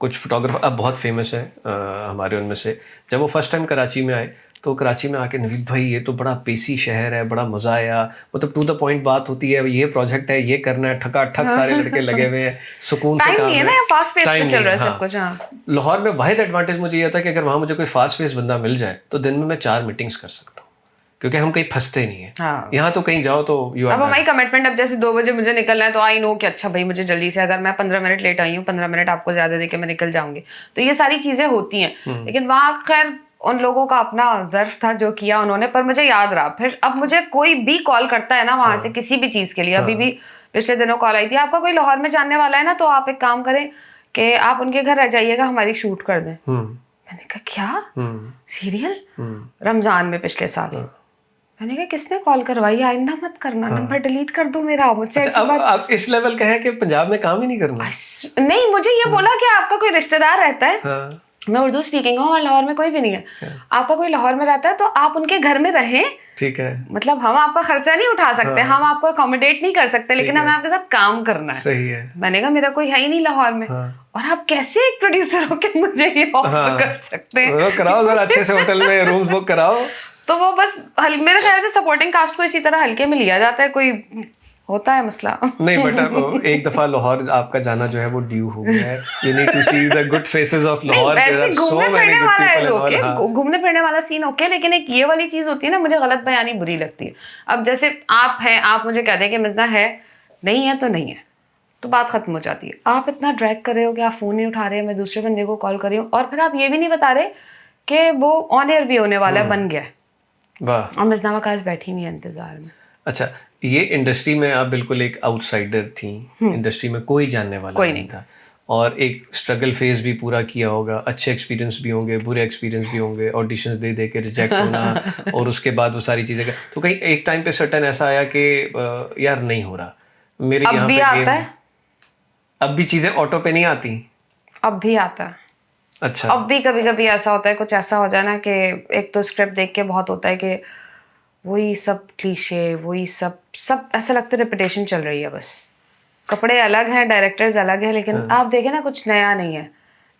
कुछ फोटोग्राफर अब बहुत फेमस है हमारे उनमें से। जब वो फर्स्ट टाइम कराची में आए तो कराची में आके नवीद भाई ये तो बड़ा पेसी शहर है, बड़ा मज़ा आया, मतलब टू द पॉइंट बात होती है, ये प्रोजेक्ट है, ये करना है, ठका ठक सारे लड़के लगे हुए हैं, सुकून से काम है, फास्ट पेस पे चल रहा है सब कुछ। लाहौर में वाहिद एडवांटेज मुझे ये होता है कि अगर वहाँ मुझे कोई फास्ट पेस बंदा मिल जाए तो दिन में मैं 4 मीटिंग्स कर सकता हूँ, क्योंकि हम कहीं फंसते नहीं है। हाँ। यहाँ तो कहीं जाओ तो अब हमारी कमिटमेंट, अब जैसे 2 बजे मुझे निकलना है तो आई नो कि अच्छा भाई मुझे जल्दी से, अगर मैं 15 मिनट लेट आई हूँ, 15 मिनट आपको ज्यादा देके मैं निकल जाऊंगी, तो ये सारी चीजें होती हैं। लेकिन वहाँ खैर उन लोगों का अपना ज़र्फ था जो किया उन्होंने, पर मुझे याद रहा। फिर अब मुझे कोई भी कॉल करता है ना वहां से किसी भी चीज के लिए, अभी भी पिछले दिनों कॉल आई थी, आपका कोई लाहौर में जानने वाला है ना, तो आप एक काम करें कि आप उनके घर रह जाइएगा, हमारी शूट कर दें। मैंने कहा क्या सीरियल? रमजान में पिछले साल। मैंने कहा किसने कॉल करवाई, आइंदा मत करना, नंबर डिलीट कर दो मेरा, मुझसे ऐसी बात। अब इस लेवल का है कि पंजाब में काम ही नहीं करना। नहीं, मुझे ये बोला कि आपका कोई रिश्तेदार रहता है, मैं उर्दू स्पीकिंग हूँ और लाहौर में कोई भी नहीं है, आपका कोई लाहौर में रहता है तो आप उनके घर में रहें, ठीक है, मतलब हम आपका खर्चा नहीं उठा सकते, हम आपको अकोमोडेट नहीं कर सकते, लेकिन हमें आपके साथ काम करना है। सही है। मैंने कहा मेरा कोई है ही नहीं लाहौर में, और आप कैसे एक प्रोड्यूसर हो के मुझे ये ऑफर कर सकते हैं? कराओ जरा अच्छे से होटल में रूम्स बुक कराओ। तो वो बस मेरे ख्याल से सपोर्टिंग कास्ट को इसी तरह हल्के में लिया जाता है, कोई होता है मसला नहीं, बट एक दफा लाहौर आपका जाना जो है वो ड्यू हो गया है। You need to see the good faces of Lahore. ऐसे घूमने फिरने वाला सीन ओके, लेकिन एक ये वाली चीज होती है ना, मुझे गलत बयानी बुरी लगती है। अब जैसे आप हैं, आप मुझे कह दें कि मिज़ना है, नहीं है तो नहीं है, तो बात खत्म हो जाती है। आप इतना ड्रैग कर रहे हो कि आप फोन नहीं उठा रहे, मैं दूसरे बंदे को कॉल कर रही हूँ, और फिर आप ये भी नहीं बता रहे कि वो ऑन एयर भी होने वाला है, बन गया है, और मिज़ना वकास बैठी हुई है इंतजार में। अच्छा, ये इंडस्ट्री में आप बिल्कुल एक आउटसाइडर थी, इंडस्ट्री में कोई जानने वाला नहीं था, और एक स्ट्रगल फेज भी पूरा किया होगा, अच्छे एक्सपीरियंस भी होंगे, बुरे एक्सपीरियंस भी होंगे, ऑडिशंस दे दे के रिजेक्ट होना और उसके बाद वो सारी चीज़ें का, तो कहीं एक टाइम पे सर्टन ऐसा आया कि यार नहीं हो रहा मेरे यहाँ पे आता है? अब भी चीज़ें ऑटो पे नहीं आती? अब भी आता है। अच्छा। अब भी कभी कभी ऐसा होता है, कुछ ऐसा हो जाए ना कि एक तो स्क्रिप्ट देख के बहुत होता है कि वही सब क्लीशे, वही सब ऐसा लगता है रिपीटेशन चल रही है, बस कपड़े अलग हैं, डायरेक्टर्स अलग हैं, लेकिन आप देखें ना कुछ नया नहीं है।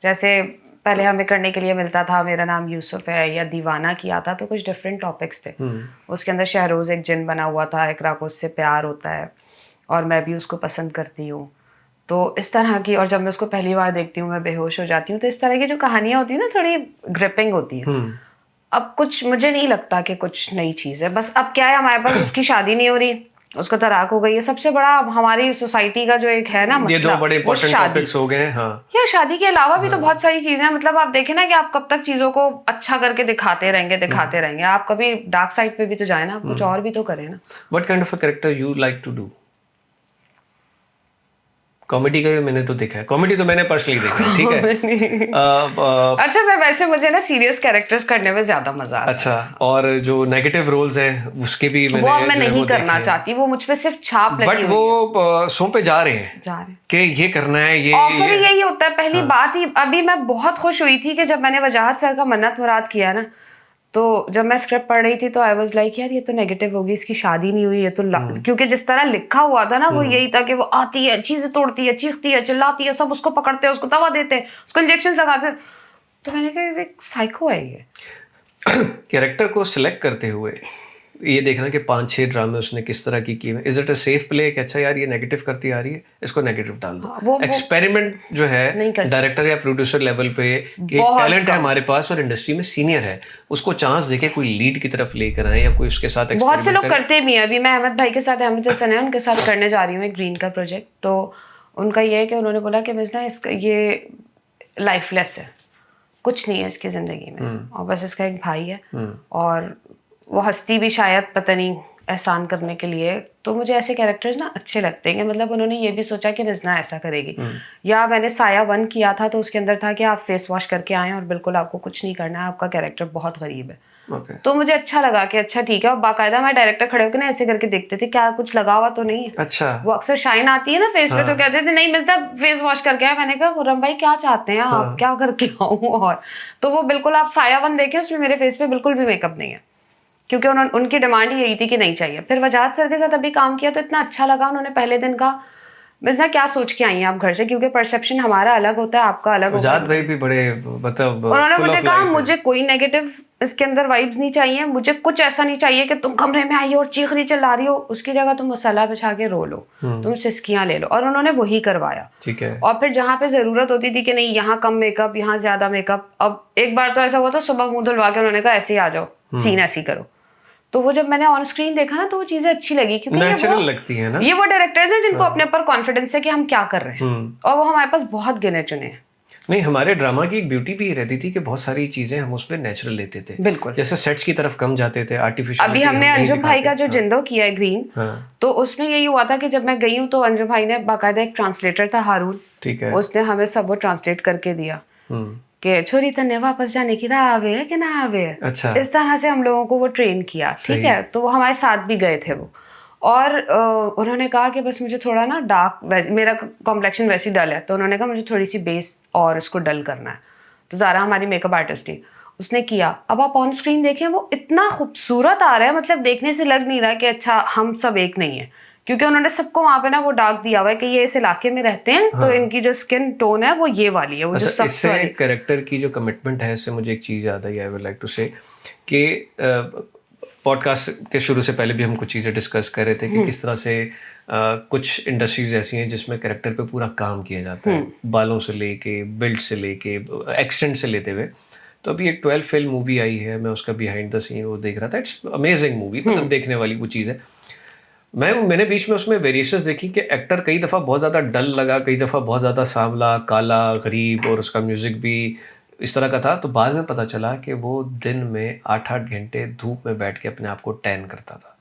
जैसे पहले हमें करने के लिए मिलता था मेरा नाम यूसुफ है या दीवाना किया था, तो कुछ डिफरेंट टॉपिक्स थे। उसके अंदर शहरोज़ एक जिन बना हुआ था, इकरा को उससे प्यार होता है और मैं भी उसको पसंद करती हूँ, तो इस तरह की। और जब मैं उसको पहली बार देखती हूँ मैं बेहोश हो जाती हूँ। तो इस तरह की जो कहानियाँ होती है ना, थोड़ी ग्रिपिंग होती है। अब कुछ मुझे नहीं लगता कि कुछ नई चीज़ है, बस अब क्या है, हमारे पास उसकी शादी नहीं हो रही, उसको तलाक हो गई है। सबसे बड़ा हमारी सोसाइटी का जो एक है ना मसला, ये दो बड़े इंपॉर्टेंट टॉपिक्स हो गए। हाँ, यार शादी के अलावा भी तो बहुत सारी चीजें हैं। मतलब आप देखें ना कि आप कब तक चीजों को अच्छा करके दिखाते रहेंगे, आप कभी डार्क साइड पे भी तो जाए ना, कुछ और भी तो करें ना। What kind of a character you like to do? Comedy का मैंने तो देखा है, कॉमेडी तो मैंने पर्सनली देखा है, ठीक है। अच्छा, मैं वैसे मुझे ना सीरियस कैरेक्टर्स करने में ज्यादा मजा आता है। अच्छा, और जो नेगेटिव रोल्स हैं उसके भी वो मैं नहीं करना चाहती, वो मुझ पे सिर्फ छाप लगी हुई है। बट वो शो पे जा रहे हैं कि ये करना है, ये ऑफर यही होता है। पहली बात ही, अभी मैं बहुत खुश हुई थी कि जब मैंने वजाहत सर का मन्नत मुराद किया ना, तो जब मैं स्क्रिप्ट पढ़ रही थी तो आई वाज लाइक यार ये तो नेगेटिव होगी, इसकी शादी नहीं हुई, ये तो क्योंकि जिस तरह लिखा हुआ था ना वो यही था कि वो आती है, चीजें तोड़ती है, चीखती है, चिल्लाती है, सब उसको पकड़ते हैं, उसको दवा देते हैं, उसको इंजेक्शन लगाते हैं। तो मैंने कहा एक साइको है ये। कैरेक्टर को सिलेक्ट करते हुए ये देखना कि 5-6 ड्रामे उसने किस तरह की किए, is it a safe play कि अच्छा यार ये नेगेटिव करती आ रही है, इसको नेगेटिव डाल दो। एक्सपेरिमेंट जो है डायरेक्टर या प्रोड्यूसर लेवल पे, कि टैलेंट है हमारे पास और इंडस्ट्री में सीनियर है, उसको चांस देके कोई लीड की तरफ लेकर आए या कोई उसके साथ। बहुत से लोग करते भी हैं। अभी मैं अहमद भाई के साथ, अहमद हसन है, उनके साथ करने जा रही हूँ एक ग्रीन का प्रोजेक्ट। तो उनका ये है कि उन्होंने बोला कि मिज़ना इसका ये लाइफलेस है, कुछ नहीं है इसकी ज़िंदगी में, और बस इसका एक भाई है और वो हस्ती भी शायद पता नहीं एहसान करने के लिए। तो मुझे ऐसे कैरेक्टर्स ना अच्छे लगते हैं कि मतलब उन्होंने ये भी सोचा कि मिज़ना ऐसा करेगी। या मैंने साया 1 किया था तो उसके अंदर था कि आप फेस वॉश करके आएँ और बिल्कुल आपको कुछ नहीं करना है, आपका कैरेक्टर बहुत गरीब है। तो मुझे अच्छा लगा कि अच्छा ठीक है। और बाकायदा मैं डायरेक्टर खड़े होकर ना ऐसे करके देखते थे क्या कुछ लगा हुआ तो नहीं है। अच्छा, वो अक्सर शाइन आती है ना फेस पे, तो कहते थे नहीं मिज़ना फेस वॉश करके आए। मैंने कहा खुर्रम भाई क्या चाहते हैं आप, क्या करके आऊँ? और तो वो बिल्कुल आप साया 1 देखें, उसमें मेरे फेस पे बिल्कुल भी मेकअप नहीं है, क्योंकि उनकी डिमांड ही यही थी कि नहीं चाहिए। फिर वजाहत सर के साथ अभी काम किया तो इतना अच्छा लगा। उन्होंने पहले दिन का बस ना क्या सोच के आई हैं आप घर से, क्योंकि परसेप्शन हमारा अलग होता है, आपका अलग होता है। उजाद भाई भी बड़े मतलब उन्होंने मुझे कहा मुझे कोई नेगेटिव इसके अंदर वाइब्स नहीं चाहिए, मुझे कुछ ऐसा नहीं चाहिए कि तुम कमरे में आई हो और चीख रही चिल्ला रही हो, उसकी जगह तुम मसाला बिछा के रो लो, तुम सिस्कियां ले लो। और उन्होंने वही करवाया। ठीक है। और फिर जहाँ पे जरूरत होती थी कि नहीं यहाँ कम मेकअप यहाँ ज्यादा मेकअप, अब एक बार तो ऐसा हुआ था सुबह मुंह धुलवा के उन्होंने कहा ऐसे ही आ जाओ, सीन ऐसी करो। तो वो जब मैंने ऑन स्क्रीन देखा ना तो वो चीजें अच्छी लगी, क्योंकि नेचुरल लगती है ना। ये वो डायरेक्टर्स हैं जिनको अपने ऊपर कॉन्फिडेंस है कि हम क्या कर रहे हैं, और वो हमारे पास बहुत गिने चुने हैं। नहीं, हमारे ड्रामा की एक ब्यूटी भी रहती थी कि बहुत सारी चीजें हम उसमें नेचुरल लेते थे। बिल्कुल। जैसे सेट्स की तरफ कम जाते थे, आर्टिफिशियल। अभी हमने अंजुम भाई का जो जिंदो किया है ग्रीन, तो उसमें यही हुआ था कि जब मैं गई हूँ तो अंजुम भाई ने बाकायदा एक ट्रांसलेटर था हारून, ठीक है, उसने हमें सब वो ट्रांसलेट करके दिया कि छोरी तन्ने वापस जाने की राह आवे है कि ना आवे है। अच्छा। इस तरह से हम लोगों को वो ट्रेन किया, ठीक है। तो वो हमारे साथ भी गए थे वो, और उन्होंने कहा कि बस मुझे थोड़ा ना डार्क, मेरा कॉम्प्लेक्शन वैसे ही डल है, तो उन्होंने कहा मुझे थोड़ी सी बेस और इसको डल करना है। तो ज़ारा हमारी मेकअप आर्टिस्ट थी, उसने किया। अब आप ऑन स्क्रीन देखें वो इतना खूबसूरत आ रहा है, मतलब देखने से लग नहीं रहा कि अच्छा हम सब एक नहीं है, क्योंकि उन्होंने सबको वहाँ पे ना वो डार्क दिया हुआ है कि ये इस इलाके में रहते हैं, तो इनकी जो स्किन टोन है वो ये वाली है, वो जो सबसे इससे कैरेक्टर की जो कमिटमेंट है, इससे मुझे एक चीज़ याद आई। आई वुड लाइक टू से कि पॉडकास्ट के शुरू से पहले भी हम कुछ चीज़ें डिस्कस कर रहे थे कि किस तरह से कुछ इंडस्ट्रीज ऐसी हैं जिसमें कैरेक्टर पे पूरा काम किया जाता है, बालों से लेके, बिल्ड से लेके, एक्सेंट से लेते हुए। तो अभी एक 12 फेल मूवी आई है, मैं उसका बिहाइंड द सीन वो देख रहा था। इट्स अमेजिंग मूवी, मतलब देखने वाली वो चीज़ है। मैंने बीच में उसमें वेरिएशंस देखी कि एक्टर कई दफ़ा बहुत ज़्यादा डल लगा, कई दफ़ा बहुत ज़्यादा सांवला, काला, गरीब, और उसका म्यूज़िक भी इस तरह का था। तो बाद में पता चला कि वो दिन में 8-8 घंटे धूप में बैठ के अपने आप को टैन करता था,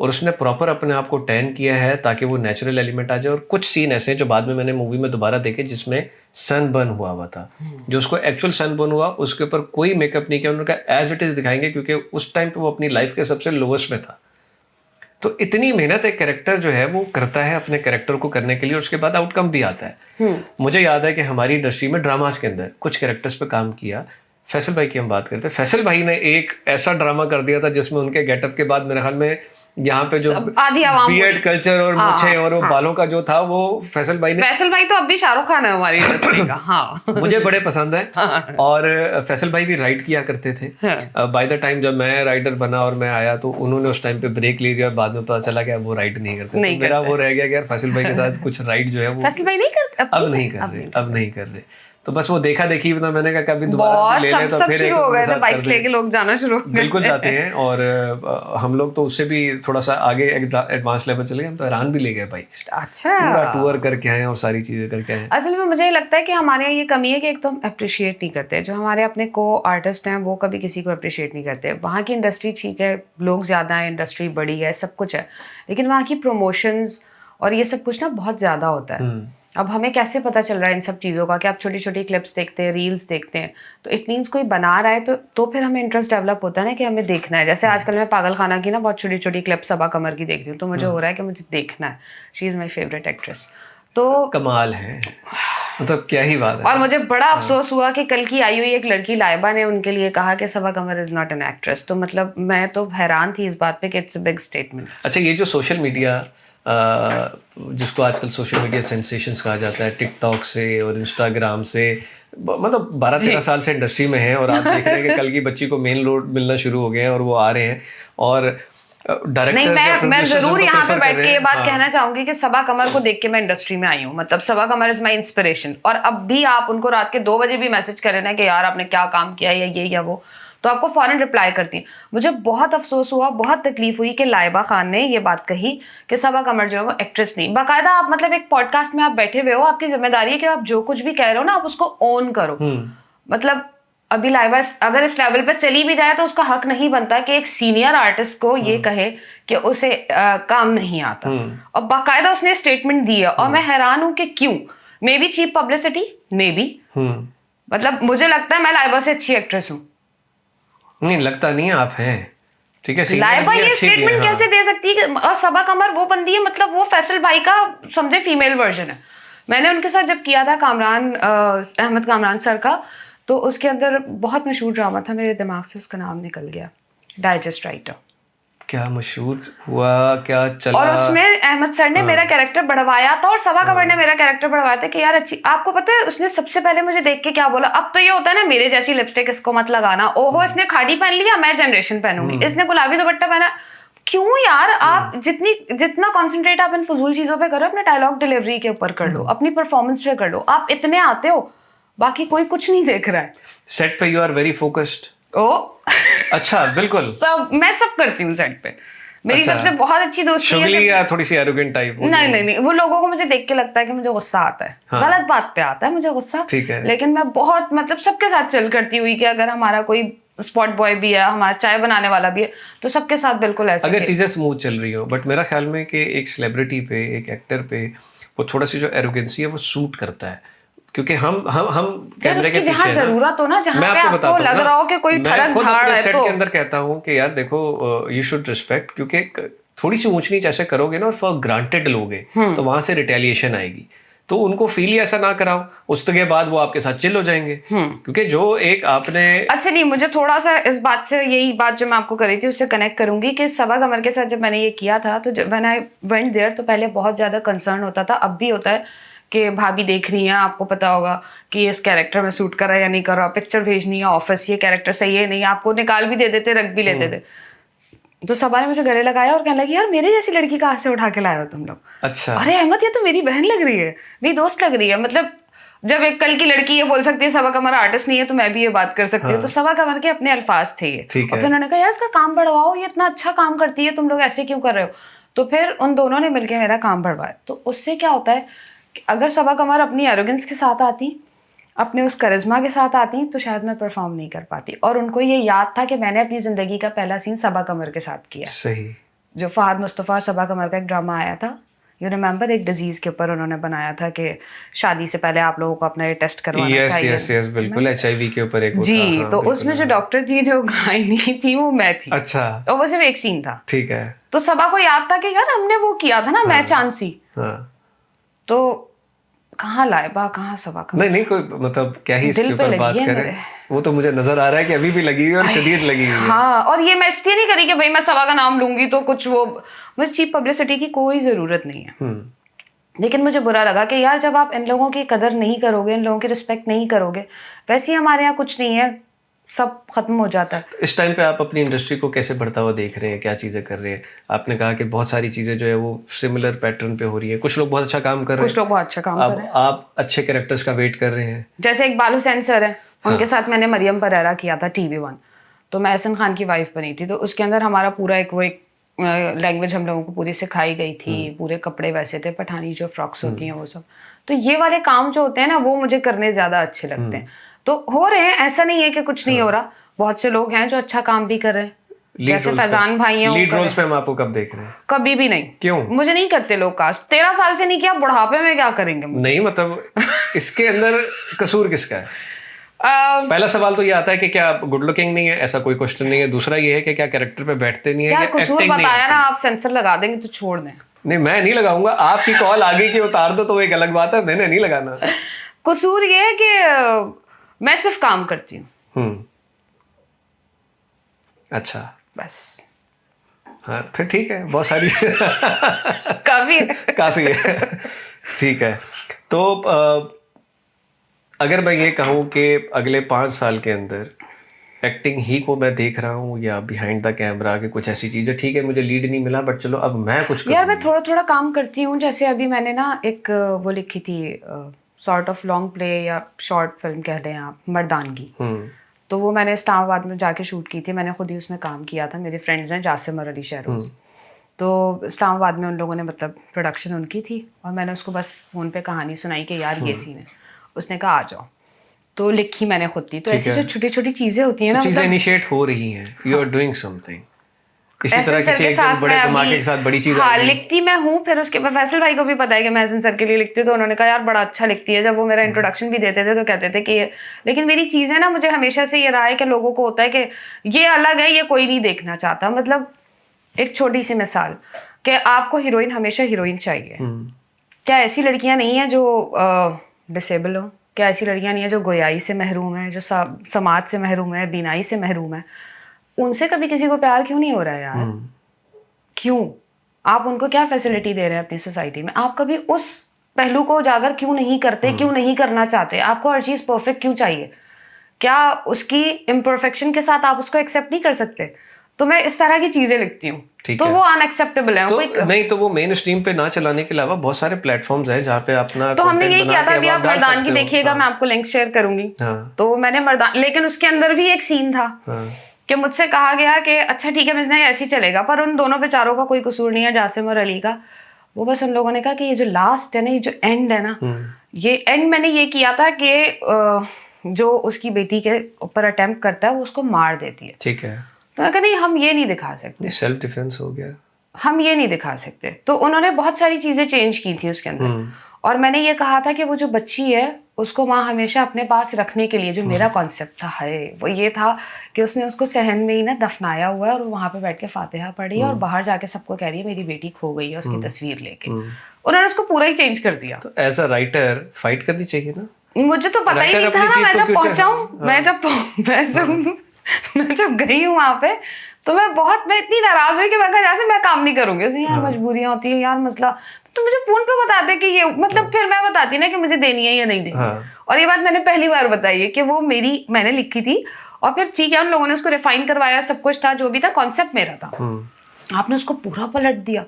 और उसने प्रॉपर अपने आप को टैन किया है ताकि वो नेचुरल एलिमेंट आ जाए। और कुछ सीन ऐसे हैं जो बाद में मैंने मूवी में दोबारा देखे जिसमें सन बर्न हुआ था, जो उसको एक्चुअल सन बर्न हुआ, उसके ऊपर कोई मेकअप नहीं किया, उन्होंने कहा एज इट इज़ दिखाएंगे, क्योंकि उस टाइम पे वो अपनी लाइफ के सबसे लोवेस्ट में था। तो इतनी मेहनत एक कैरेक्टर जो है वो करता है अपने कैरेक्टर को करने के लिए, और उसके बाद आउटकम भी आता है। मुझे याद है कि हमारी इंडस्ट्री में ड्रामास के अंदर कुछ कैरेक्टर्स पे काम किया। फैसल भाई की हम बात करते हैं, फैसल भाई ने एक ऐसा ड्रामा कर दिया था जिसमें उनके गेटअप के बाद मेरे ख्याल में यहाँ पे जो बियर्ड कल्चर और मूछें और वो बालों का जो था, वो फैसल भाई तो अब भी शाहरुख खान है हमारी इंडस्ट्री का। हाँ। मुझे बड़े पसंद है। और फैसल भाई भी राइट किया करते थे। बाय द टाइम जब मैं राइटर बना और मैं आया तो उन्होंने उस टाइम पे ब्रेक ले लिया, बाद में पता चला कि वो राइट नहीं करते। तो मेरा वो रह गया कि यार फैसल भाई के साथ कुछ राइट जो है वो फैसल भाई नहीं करते, अब नहीं कर रहे। तो बस वो देखा देखी ना, मैंने कहा कभी दोबारा ले ले, तो फिर शुरू हो गए थे, बाइक्स लेके लोग जाना शुरू हो गए। बिल्कुल जाते हैं, और हम लोग तो उससे भी थोड़ा सा आगे एडवांस लेवल चले गए, हम तो ईरान भी ले गए बाइक। अच्छा, पूरा टूर करके आए और सारी चीजें करके आए। असल में मुझे लगता है कि हमारे यहाँ ये कमी है कि एक तो हम अप्रिशिएट नहीं करते, जो हमारे अपने को आर्टिस्ट हैं वो कभी किसी को अप्रिशिएट नहीं करते। वहाँ की इंडस्ट्री ठीक है, लोग ज़्यादा हैं, इंडस्ट्री बड़ी है, सब कुछ है, लेकिन वहाँ की प्रमोशंस और ये सब कुछ ना बहुत ज़्यादा होता है। अब हमें कैसे पता चल रहा है इन सब चीज़ों का कि आप छोटी छोटी क्लिप्स देखते हैं, रील्स देखते हैं, तो इट मीन्स कोई बना रहा है तो फिर हमें इंटरेस्ट डेवलप होता है ना कि हमें देखना है। जैसे आजकल मैं पागल खाना की ना बहुत छोटी छोटी क्लिप्स सबा कमर की देख रही हूँ, तो मुझे हो रहा है कि मुझे देखना है। She is my favourite actress. तो कमाल है, मतलब क्या ही बात है। और मुझे बड़ा अफसोस हुआ कि कल की आई हुई एक लड़की लाइबा ने उनके लिए कहा कि सबा कमर इज नॉट एन एक्ट्रेस। तो मतलब मैं तो हैरान थी इस बात पे कि इट्स अ बिग स्टेटमेंट। अच्छा, ये जो सोशल मीडिया जिसको आजकल सोशल मीडिया सेंसेशंस कहा जाता है, टिकटॉक से और इंस्टाग्राम से, मतलब 12-13 साल से इंडस्ट्री में है, और आप देख रहे हैं कि कल की बच्ची को मेन लोड मिलना शुरू हो गए हैं और वो आ रहे हैं। और नहीं, मैं जरूर यहाँ पे बैठ के ये बात कहना चाहूंगी कि सबा कमर को देख के मैं इंडस्ट्री में आई हूँ। मतलब सबा कमर इज माई इंस्पिरेशन, और अब भी आप उनको रात के 2 बजे भी मैसेज करें ना कि यार आपने क्या काम किया या ये या वो, तो आपको फौरन रिप्लाई करती हैं। मुझे बहुत अफसोस हुआ, बहुत तकलीफ हुई कि लाइबा खान ने ये बात कही कि सबा कमर जो है वो एक्ट्रेस नहीं। बाकायदा आप मतलब एक पॉडकास्ट में आप बैठे हुए हो, आपकी जिम्मेदारी है कि आप जो कुछ भी कह रहे हो ना आप उसको ओन करो। मतलब अभी लाइबा अगर इस लेवल पे चली भी जाए तो उसका हक नहीं बनता कि एक सीनियर आर्टिस्ट को ये कहे कि उसे काम नहीं आता। और बाकायदा उसने स्टेटमेंट दी है, और मैं हैरान हूं कि क्यों। Maybe cheap publicity, maybe, मतलब मुझे लगता है मैं लाइबा से अच्छी एक्ट्रेस हूँ। नहीं लगता नहीं है, आप हैं, ठीक है। लाइबा ये स्टेटमेंट कैसे दे सकती है? और सबा कमर वो बंदी है, मतलब वो फैसल भाई का समझे फीमेल वर्जन है। मैंने उनके साथ जब किया था कामरान अहमद कामरान सर का, तो उसके अंदर बहुत मशहूर ड्रामा था, मेरे दिमाग से उसका नाम निकल गया, डाइजेस्ट राइटर। क्या मशहूर हुआ, क्या चला। और उसमें अहमद सर ने मेरा कैरेक्टर बढ़वाया था और सबा कमर ने मेरा कैरेक्टर बढ़वाया था कि यार अच्छी, आपको पता है उसने सबसे पहले मुझे देख के क्या बोला, अब तो ये होता है ना मेरे जैसी लिपस्टिक इसको मत लगाना, ओहो इसने खाड़ी पहन लिया मैं जनरेशन पहनूंगी, इसने गुलाबी दुपट्टा पहना। क्यों यार, आप जितना कॉन्सेंट्रेट आप इन फजूल चीजों पे करो, अपने डायलॉग डिलीवरी के ऊपर कर लो, अपनी परफॉर्मेंस पे कर लो, आप इतने आते हो, बाकी कोई कुछ नहीं देख रहा है। सेट पे यू आर वेरी फोकस्ड। ओ अच्छा, बिल्कुल। मैं सब करती हूँ सेट पे। मेरी सबसे बहुत अच्छी दोस्ती है। शुगली या थोड़ी सी एरोगेंट टाइप? नहीं, वो लोगों को मुझे देख के लगता है कि मुझे गुस्सा आता है। हाँ। गलत बात पे आता है मुझे गुस्सा, ठीक है। लेकिन मैं बहुत मतलब सबके साथ चल करती हुई कि अगर हमारा कोई स्पॉट बॉय भी है, हमारा चाय बनाने वाला भी है, तो सबके साथ बिल्कुल ऐसे अगर चीजें स्मूथ चल रही हो। बट मेरा ख्याल में कि एक सेलिब्रिटी पे, एक एक्टर पे वो थोड़ा सी जो एरोगेंसी है वो सूट करता है, क्योंकि हम कैमरे के पीछे है, जरूरत हो ना, जहां पे आपको लग रहा हो कि कोई ठरक झाड़ है, तो के अंदर कहता हूँ कि यार देखो यू शुड रिस्पेक्ट, क्योंकि थोड़ी सी ऊंच नीच ऐसे करोगे ना और फॉर ग्रांटेड लोगे तो वहां से रिटेलिएशन आएगी। तो उनको फील ही ऐसा ना कराओ, उसके बाद वो आपके साथ चिल हो जाएंगे। क्योंकि जो एक आपने अच्छा नहीं, मुझे थोड़ा सा इस बात से, यही बात जो मैं आपको कर रही थी उससे कनेक्ट करूंगी कि सबा कमर के साथ जब मैंने ये किया था तो व्हेन आई वेंट देयर तो पहले बहुत ज्यादा कंसर्न होता था, अब भी होता है कि भाभी देख रही है, आपको पता होगा कि इस कैरेक्टर में सूट कर रहा है या नहीं कर रहा, पिक्चर भेजनी है ऑफिस, ये कैरेक्टर सही है नहीं, आपको निकाल भी दे देते, रख भी लेते थे। तो सबा ने मुझे गले लगाया और कहने लगी यार मेरी जैसी लड़की कहाँ से उठा के लाए हो तुम लोग। अच्छा। अरे अहमद ये तो मेरी बहन लग रही है, मेरी दोस्त लग रही है। मतलब जब एक कल की लड़की ये बोल सकती है सबा कमर आर्टिस्ट नहीं है तो मैं भी ये बात कर सकती हूँ। तो सबा कमर के अपने अल्फाज थे ये। और फिर उन्होंने कहा यार इसका काम बढ़वाओ, ये इतना अच्छा काम करती है, तुम लोग ऐसे क्यों कर रहे हो। तो फिर उन दोनों ने मिलकर मेरा काम बढ़वाया। तो उससे क्या होता है कि अगर सबा कमर अपनी एरोगेंस के साथ आती, अपने उस करिश्मा के साथ आती, तो शायद मैं परफॉर्म नहीं कर पाती। और उनको ये याद था कि मैंने अपनी जिंदगी का पहला सीन सबा कमर के साथ किया। सही। जो फहद मुस्तफ़ा सबा कमर का एक ड्रामा आया था, यू रिमेंबर, एक डिजीज के ऊपर उन्होंने बनाया था कि शादी से पहले आप लोगों को अपना ये टेस्ट करवाना चाहिए। यस बिल्कुल, HIV के ऊपर एक जी। हाँ, तो उसमें जो डॉक्टर थी, जो गायनी थी, वो मैं थी। अच्छा। और वो सिर्फ एक सीन था। ठीक है। तो सबा को याद था कि यार हमने वो किया था ना, मैं चांसी। तो कहाँ लाइबा, कहाँ सबा का। नहीं कोई मतलब क्या ही इसके ऊपर बात करें, वो तो मुझे नजर आ रहा है कि अभी भी लगी हुई है और शदीद लगी हुई है। हाँ, और ये मैं इसलिए नहीं करी कि भाई मैं सबा का नाम लूंगी तो कुछ वो, मुझे चीप पब्लिसिटी की कोई जरूरत नहीं है। लेकिन मुझे बुरा लगा कि यार जब आप इन लोगों की कदर नहीं करोगे, इन लोगों की रिस्पेक्ट नहीं करोगे, वैसे ही हमारे यहाँ कुछ नहीं है, सब खत्म हो जाता है। इस टाइम पे आप अपनी इंडस्ट्री को कैसे बढ़ता हुआ देख रहे हैं, क्या चीजें कर रहे हैं? आपने कहा कि बहुत सारी चीजें जो है वो सिमिलर पैटर्न पे हो रही है, कुछ लोग बहुत अच्छा काम कर रहे हैं, कुछ लोग बहुत अच्छा काम कर रहे हैं, आप अच्छे कैरेक्टर्स का वेट कर रहे हैं। जैसे इकबाल हुसैन सर है, उनके साथ मैंने मरियम परेरा किया था TV1, तो मैं एहसन खान की वाइफ बनी थी। तो उसके अंदर हमारा पूरा एक लैंग्वेज हम लोगों को पूरी सिखाई गई थी, पूरे कपड़े वैसे थे, पठानी जो फ्रॉक्स होती हैं वो सब। तो ये वाले काम जो होते हैं ना, वो मुझे करने ज्यादा अच्छे लगते हैं। तो हो रहे हैं, ऐसा नहीं है कि कुछ नहीं हो रहा, बहुत से लोग हैं जो अच्छा काम भी कर रहे हैं, जैसे फैजान भाई हैं। लीड रोल्स पे हम आपको कब देख रहे हैं? कभी भी नहीं। क्यों? मुझे नहीं करते लोग कास्ट, 13 साल से नहीं किया, बुढ़ापे में क्या करेंगे मुझे? नहीं मतलब इसके अंदर कसूर किसका है? पहला सवाल तो ये आता है कि क्या आप गुड लुकिंग नहीं है, ऐसा कोई क्वेश्चन नहीं है। दूसरा ये है कि क्या कैरेक्टर पे बैठते नहीं है, क्या कसूर बताया ना, आप सेंसर लगा देंगे तो छोड़ दें। नहीं मैं नहीं लगाऊंगा, आपकी कॉल आगे की उतार दो तो एक अलग बात है, मैंने नहीं लगाना। कसूर ये है कि मैं सिर्फ काम करती हूँ। अच्छा, बस। हाँ फिर ठीक है, बहुत सारी काफी है। ठीक है। तो अगर मैं ये कहूँ कि अगले 5 साल के अंदर एक्टिंग ही को मैं देख रहा हूँ या बिहाइंड द कैमरा के कुछ ऐसी चीजें, ठीक है मुझे लीड नहीं मिला बट चलो अब मैं कुछ यार मैं थोड़ा थोड़ा काम करती हूँ। जैसे अभी मैंने ना एक वो लिखी थी, सॉर्ट ऑफ लॉन्ग प्ले या शॉर्ट फिल्म कह लें आप, मर्दानगी। तो वो मैंने इस्लामाबाद में जाके शूट की थी, मैंने खुद ही उसमें काम किया था। मेरे फ्रेंड्स हैं जासिम और अली शहरोज, तो इस्लामाबाद में उन लोगों ने मतलब प्रोडक्शन उनकी थी, और मैंने उसको बस फ़ोन पे कहानी सुनाई कि यार ये सीन है, उसने कहा आ जाओ, तो लिखी मैंने खुद थी। तो ऐसी जो छोटी छोटी चीज़ें होती हैं ना, चीज़ें इनिशिएट हो रही हैं, यू आर डूइंग समथिंग। इसी तरह किसी एक बड़े धमाके के साथ बड़ी चीज़ हाँ लिखती मैं हूँ। फिर उसके बाद फैसल भाई को भी पता है कि मैं एहसन सर के लिए लिखती हूँ, तो उन्होंने कहा यार बड़ा अच्छा लिखती है। जब वो मेरा इंट्रोडक्शन भी देते थे तो कहते थे कि लेकिन मेरी चीज़ें ना, मुझे हमेशा से ये रहा है कि लोगों को होता है कि ये अलग है, ये कोई नहीं देखना चाहता। मतलब एक छोटी सी मिसाल कि आपको हीरोइन हमेशा हीरोइन चाहिए। क्या ऐसी लड़कियाँ नहीं हैं जो डिसेबल हो? क्या ऐसी लड़कियाँ नहीं है जो गोयाई से महरूम है, जो समाज से महरूम है, बीनाई से महरूम है? उनसे कभी किसी को प्यार क्यों नहीं हो रहा है यार? क्यों? आप उनको क्या फैसिलिटी दे रहे हैं अपनी सोसाइटी में? आप कभी उस पहलू को उजागर क्यों नहीं करते, क्यों नहीं करना चाहते? आपको हर चीज परफेक्ट क्यों चाहिए? क्या उसकी इम्परफेक्शन के साथ आप उसको एक्सेप्ट नहीं कर सकते? तो मैं इस तरह की चीजें लिखती हूँ, तो वो अनएक्सेप्टेबल है। तो नहीं तो वो मेन स्ट्रीम पे ना चलाने के अलावा बहुत सारे प्लेटफॉर्म्स हैं जहाँ पे अपना तो हमने यही किया था। अभी आप मर्दान की देखिएगा, मैं आपको लिंक शेयर करूंगी। तो मैंने मर्दान, लेकिन उसके अंदर भी एक सीन था कि मुझसे कहा गया कि अच्छा ठीक है मिज़ना, ऐसे ही चलेगा, पर उन दोनों बेचारों का कोई कसूर नहीं है, जासिम और अली का। वो बस उन लोगों ने कहा कि ये जो लास्ट है ना, ये जो एंड है ना, ये एंड मैंने ये किया था कि जो उसकी बेटी के ऊपर अटेम्प्ट करता है वो उसको मार देती है। ठीक है। तो मैं कहा नहीं, हम ये नहीं दिखा सकते, सेल्फ डिफेंस हो गया, हम ये नहीं दिखा सकते। तो उन्होंने बहुत सारी चीजें चेंज की थी उसके अंदर, और मैंने ये कहा था कि वो जो बच्ची है उसको माँ हमेशा अपने पास रखने के लिए, जो मेरा कॉन्सेप्ट था है वो ये था कि उसने उसको सहन में ही ना दफनाया हुआ है, और वहाँ पे बैठ के फातिहा पढ़ी है, और बाहर जाके सबको कह रही है मेरी बेटी खो गई है, उसकी तस्वीर लेके। उन्होंने उसको पूरा ही चेंज कर दिया। तो एज अ राइटर फाइट करनी चाहिए ना? मुझे तो पता ही नहीं था ना, मैं जब पहुंचा हूँ, मैं जब गई हूँ वहाँ पे, तो मैं इतनी नाराज हुई कि मैं कहा जैसे मैं काम नहीं करूंगी। उसने यार मजबूरियां होती है यार, मसला तो मुझे फोन पे बता दे कि ये मतलब, फिर मैं बताती ना कि मुझे देनी है या नहीं देनी। और ये बात मैंने पहली बार बताई है कि वो मैंने लिखी थी, और फिर ठीक है उन लोगों ने उसको रिफाइन करवाया, सब कुछ था, जो भी था कॉन्सेप्ट मेरा था। आपने उसको पूरा पलट दिया।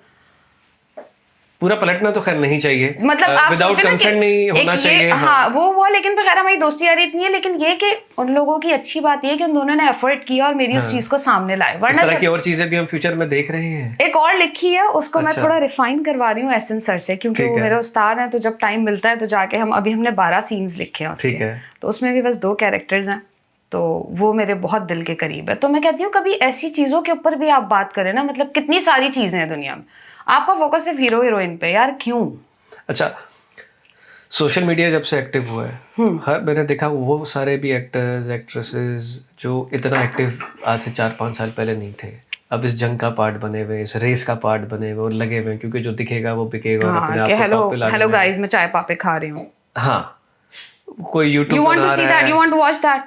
पूरा पलटना तो खैर नहीं चाहिए, मतलब आप विदाउट कंसेंट नहीं होना चाहिए। हाँ वो लेकिन खैर हमारी दोस्ती यारी इतनी है, लेकिन ये कि उन लोगों की अच्छी बात ये है कि उन दोनों ने एफर्ट किया और मेरी उस चीज को सामने लाए। वरना इस तरह की और चीजें भी हम फ्यूचर में देख रहे हैं। एक और लिखी है, उसको मैं थोड़ा रिफाइन करवा रही हूँ एसन सर से, क्योंकि वो मेरे उस्ताद हैं, तो जब टाइम मिलता है तो जाके हमने 12 सीन्स लिखे हैं उसके, तो उसमें भी बस 2 कैरेक्टर्स हैं, तो वो मेरे बहुत दिल के करीब है। तो मैं कहती हूँ कभी ऐसी चीजों के ऊपर भी आप बात करें ना, मतलब कितनी सारी चीजें हैं दुनिया में, आपका फोकस सिर्फ हीरो हीरोइन पे, यार क्यों? अच्छा, सोशल मीडिया जब से एक्टिव हुआ है, हर मैंने देखा वो सारे भी एक्टर्स एक्ट्रेसेस जो इतना एक्टिव आज से 4-5 साल पहले नहीं थे, अब इस जंग का पार्ट बने हुए, इस रेस का पार्ट बने हुए और लगे हुए, क्योंकि जो दिखेगा वो बिकेगा। और अपने आप को टॉप पे लाने, हेलो गाइस मैं चाय पापे खा रही हूँ। हाँ, कोई YouTube you want to see that, you want to watch that.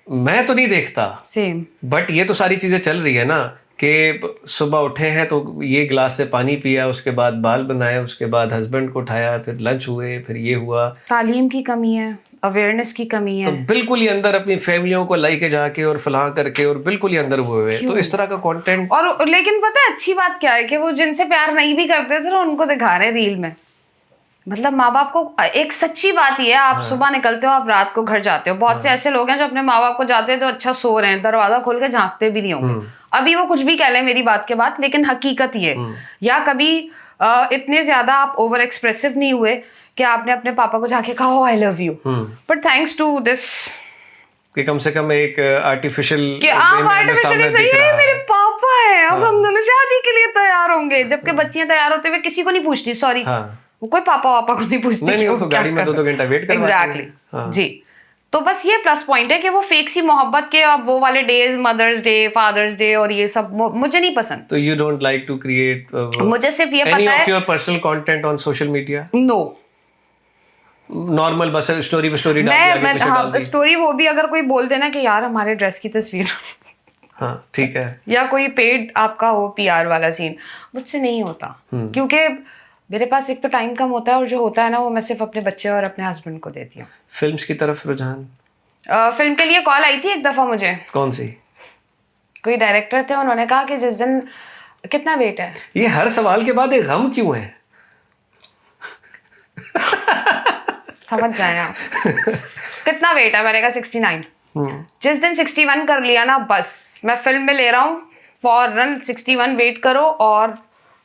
मैं तो नहीं देखता सेम, बट ये तो सारी चीजें चल रही है ना कि सुबह उठे हैं तो ये गिलास से पानी पिया, उसके बाद बाल बनाए, उसके बाद हस्बैंड को उठाया, फिर लंच हुए, फिर ये हुआ। तालीम की कमी है, अवेयरनेस की कमी है, तो बिल्कुल ही अंदर अपनी फैमिलियों को लाई के जाके और फलां करके और बिल्कुल ही अंदर हुए। तो इस तरह का कंटेंट। और लेकिन पता है अच्छी बात क्या है कि वो जिनसे प्यार नहीं भी करते थे उनको दिखा रहे रील में। मतलब माँ बाप को, एक सच्ची बात ये है, आप सुबह निकलते हो, आप रात को घर जाते हो, बहुत से ऐसे लोग हैं जो अपने माँ बाप को जाते हैं तो अच्छा सो रहे हैं, दरवाजा खोल के झांकते भी नहीं होंगे। अभी वो कुछ भी कह लें मेरी बात के बाद, लेकिन हकीकत ये, या कभी इतने ज्यादा आप ओवर एक्सप्रेसिव नहीं हुए कि आपने अपने पापा को जाके कहा I love you, but thanks to this कि कम से कम एक आर्टिफिशियल सही है, मेरे पापा है, अब हम दोनों शादी के लिए तैयार होंगे। जबकि बच्चियां तैयार होते हुए किसी को नहीं पूछती, सॉरी वो कोई पापा वापा को नहीं पूछती, नहीं, तो गाड़ी में 2-2 घंटा वेट करवाती है। जी, तो बस ये प्लस पॉइंट है कि वो फेक सी मोहब्बत के अब वो वाले days, mother's day, father's day और ये सब मुझे नहीं पसंद। तो you don't like to create, मुझे सिर्फ ये पता है, any of your personal content on social media? No, normal बस स्टोरी डाल दिया, हाँ स्टोरी, वो भी अगर कोई बोल देना कि यार हमारे ड्रेस की तस्वीर हाँ ठीक है, या कोई पेड आपका हो पीआर वाला सीन, मुझसे नहीं होता, क्योंकि मेरे पास एक तो टाइम कम होता है, और जो होता है ना वो मैं सिर्फ अपने बच्चे और अपने हस्बैंड को देती हूँ। फिल्म्स की तरफ रुझान? फिल्म के लिए कॉल आई थी एक दफा मुझे। कौन सी? कोई डायरेक्टर थे, उन्होंने कहा कि जिस दिन, कितना वेट है? ये हर सवाल के बाद एक गम क्यों है? समझ जाए आप। कितना वेट है? मैंने कहा 69। जिस दिन 61 कर लिया ना, बस मैं फिल्म में ले रहा हूँ, फौरन 61 वेट करो और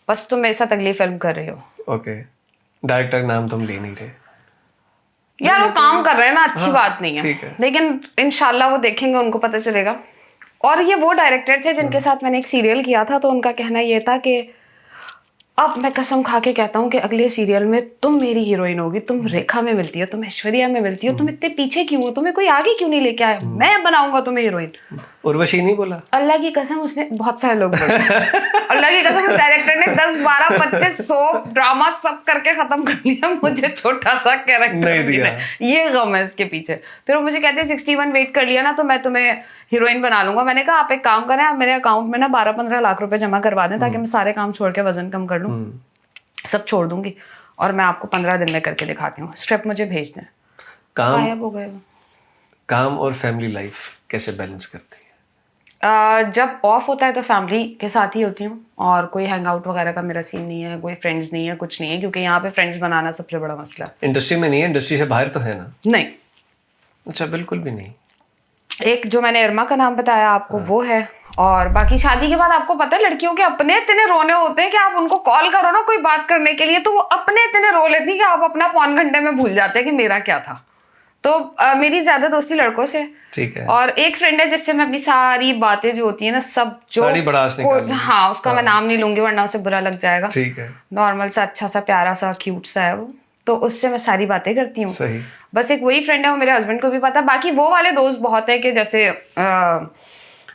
बस तुम मेरे साथ अगली फिल्म कर रहे हो। ओके, डायरेक्टर नाम तुम ले नहीं रहे यार, वो काम कर रहे हैं ना, अच्छी बात नहीं है, लेकिन इंशाल्लाह वो देखेंगे, उनको पता चलेगा। और ये वो डायरेक्टर थे जिनके साथ मैंने एक सीरियल किया था, तो उनका कहना ये था कि अब मैं कसम खा के कहता हूँ कि अगले सीरियल में तुम मेरी हीरोइन होगी, तुम रेखा में मिलती हो, तुम ऐश्वर्या में मिलती हो, तुम इतने पीछे क्यों हो, तुम्हें कोई आगे क्यों नहीं लेके आया, मैं बनाऊंगा तुम्हें हीरोइन। उर्वशी नहीं बोला? अल्लाह की कसम उसने, बहुत सारे लोग बोले अल्लाह की कसम डायरेक्टर ने 10 12 25 100 ड्रामा सब करके खत्म कर लिया, मुझे छोटा सा कैरेक्टर नहीं दिया। ये गम है इसके पीछे। फिर वो मुझे कहते हैं 61 वेट कर लिया ना तो मैं तुम्हें हीरोइन बना लूंगा। मैंने कहा आप एक काम करें, आप मेरे अकाउंट में ना 12-15 लाख रुपए जमा करवा दें ताकि मैं सारे काम छोड़ के वजन कम कर लूँ, सब छोड़ दूंगी और मैं आपको 15 दिन में करके दिखाती हूँ, स्क्रिप्ट मुझे भेज दें। गायब हो गए। काम और फैमिली लाइफ कैसे बैलेंस करते हैं? जब ऑफ होता है तो फैमिली के साथ ही होती हूँ, और कोई हैंग आउट वगैरह का मेरा सीन नहीं है, कोई फ्रेंड्स नहीं है, कुछ नहीं है, क्योंकि यहाँ पे फ्रेंड्स बनाना सबसे बड़ा मसला है। इंडस्ट्री में नहीं है? इंडस्ट्री से बाहर तो है ना? नहीं। अच्छा, बिल्कुल भी नहीं। एक जो मैंने इरमा का नाम बताया आपको वो है, और बाकी शादी के बाद आपको पता है लड़कियों के अपने इतने रोने होते हैं कि आप उनको कॉल करो ना कोई बात करने के लिए तो वो अपने इतने रो लेती हैं कि आप अपना पौन घंटे में भूल जाते हैं कि मेरा क्या था। तो मेरी ज्यादा दोस्ती लड़कों से, ठीक है। और एक फ्रेंड है जिससे मैं अपनी सारी बातें जो होती है ना, सब जो हाँ उसका मैं नाम नहीं लूंगी वरना उसे बुरा लग जाएगा, ठीक है, नॉर्मल सा अच्छा सा प्यारा सा क्यूट सा है वो, तो उससे मैं सारी बातें करती हूँ। बस एक वही फ्रेंड है, वो मेरे हस्बैंड को भी पता। बाकी वो वाले दोस्त बहुत है कि जैसे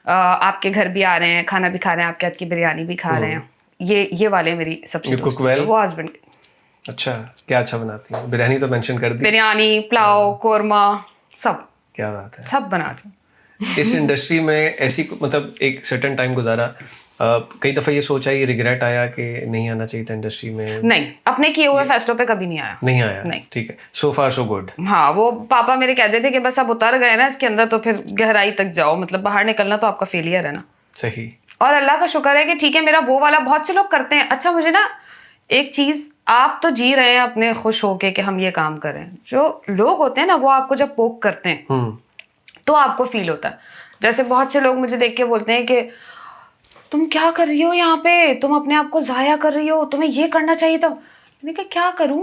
आपके घर भी आ रहे हैं, खाना भी खा रहे हैं, आपके हाथ की बिरयानी भी खा रहे हैं, ये वाले मेरी सबसे दोस्त है, वो हस्बैंड। अच्छा, क्या अच्छा बनाती है? बिरयानी तो मेंशन कर दी। बिरयानी, पुलाव, कोरमा, सब। क्या बात है, सब बनाती हूँ। इस इंडस्ट्री में ऐसी मतलब एक सर्टेन टाइम गुजारा, कई दफा ये सोचा, ये रिग्रेट आया कि नहीं आना चाहिए था इंडस्ट्री में? नहीं, अपने किए हुए फैसलों पे कभी नहीं आया। नहीं, ठीक है, सो फार सो गुड। हाँ, वो पापा मेरे कहते थे कि बस अब उतर गए ना इसके अंदर तो फिर गहराई तक जाओ, मतलब बाहर निकलना तो आपका फेलियर है ना। सही। और अल्लाह का शुक्र है कि ठीक है, मेरा वो वाला बहुत से लोग करते हैं। अच्छा, मुझे ना एक चीज, आप तो जी रहे हैं अपने खुश होके कि हम ये काम करें, जो लोग होते हैं ना वो आपको जब पोक करते हैं तो आपको फील होता है। जैसे बहुत से लोग मुझे देख के बोलते हैं कि तुम क्या कर रही हो यहाँ पे, तुम अपने आप को जाया कर रही हो, तुम्हें ये करना चाहिए। तो मैंने कहा क्या करूं,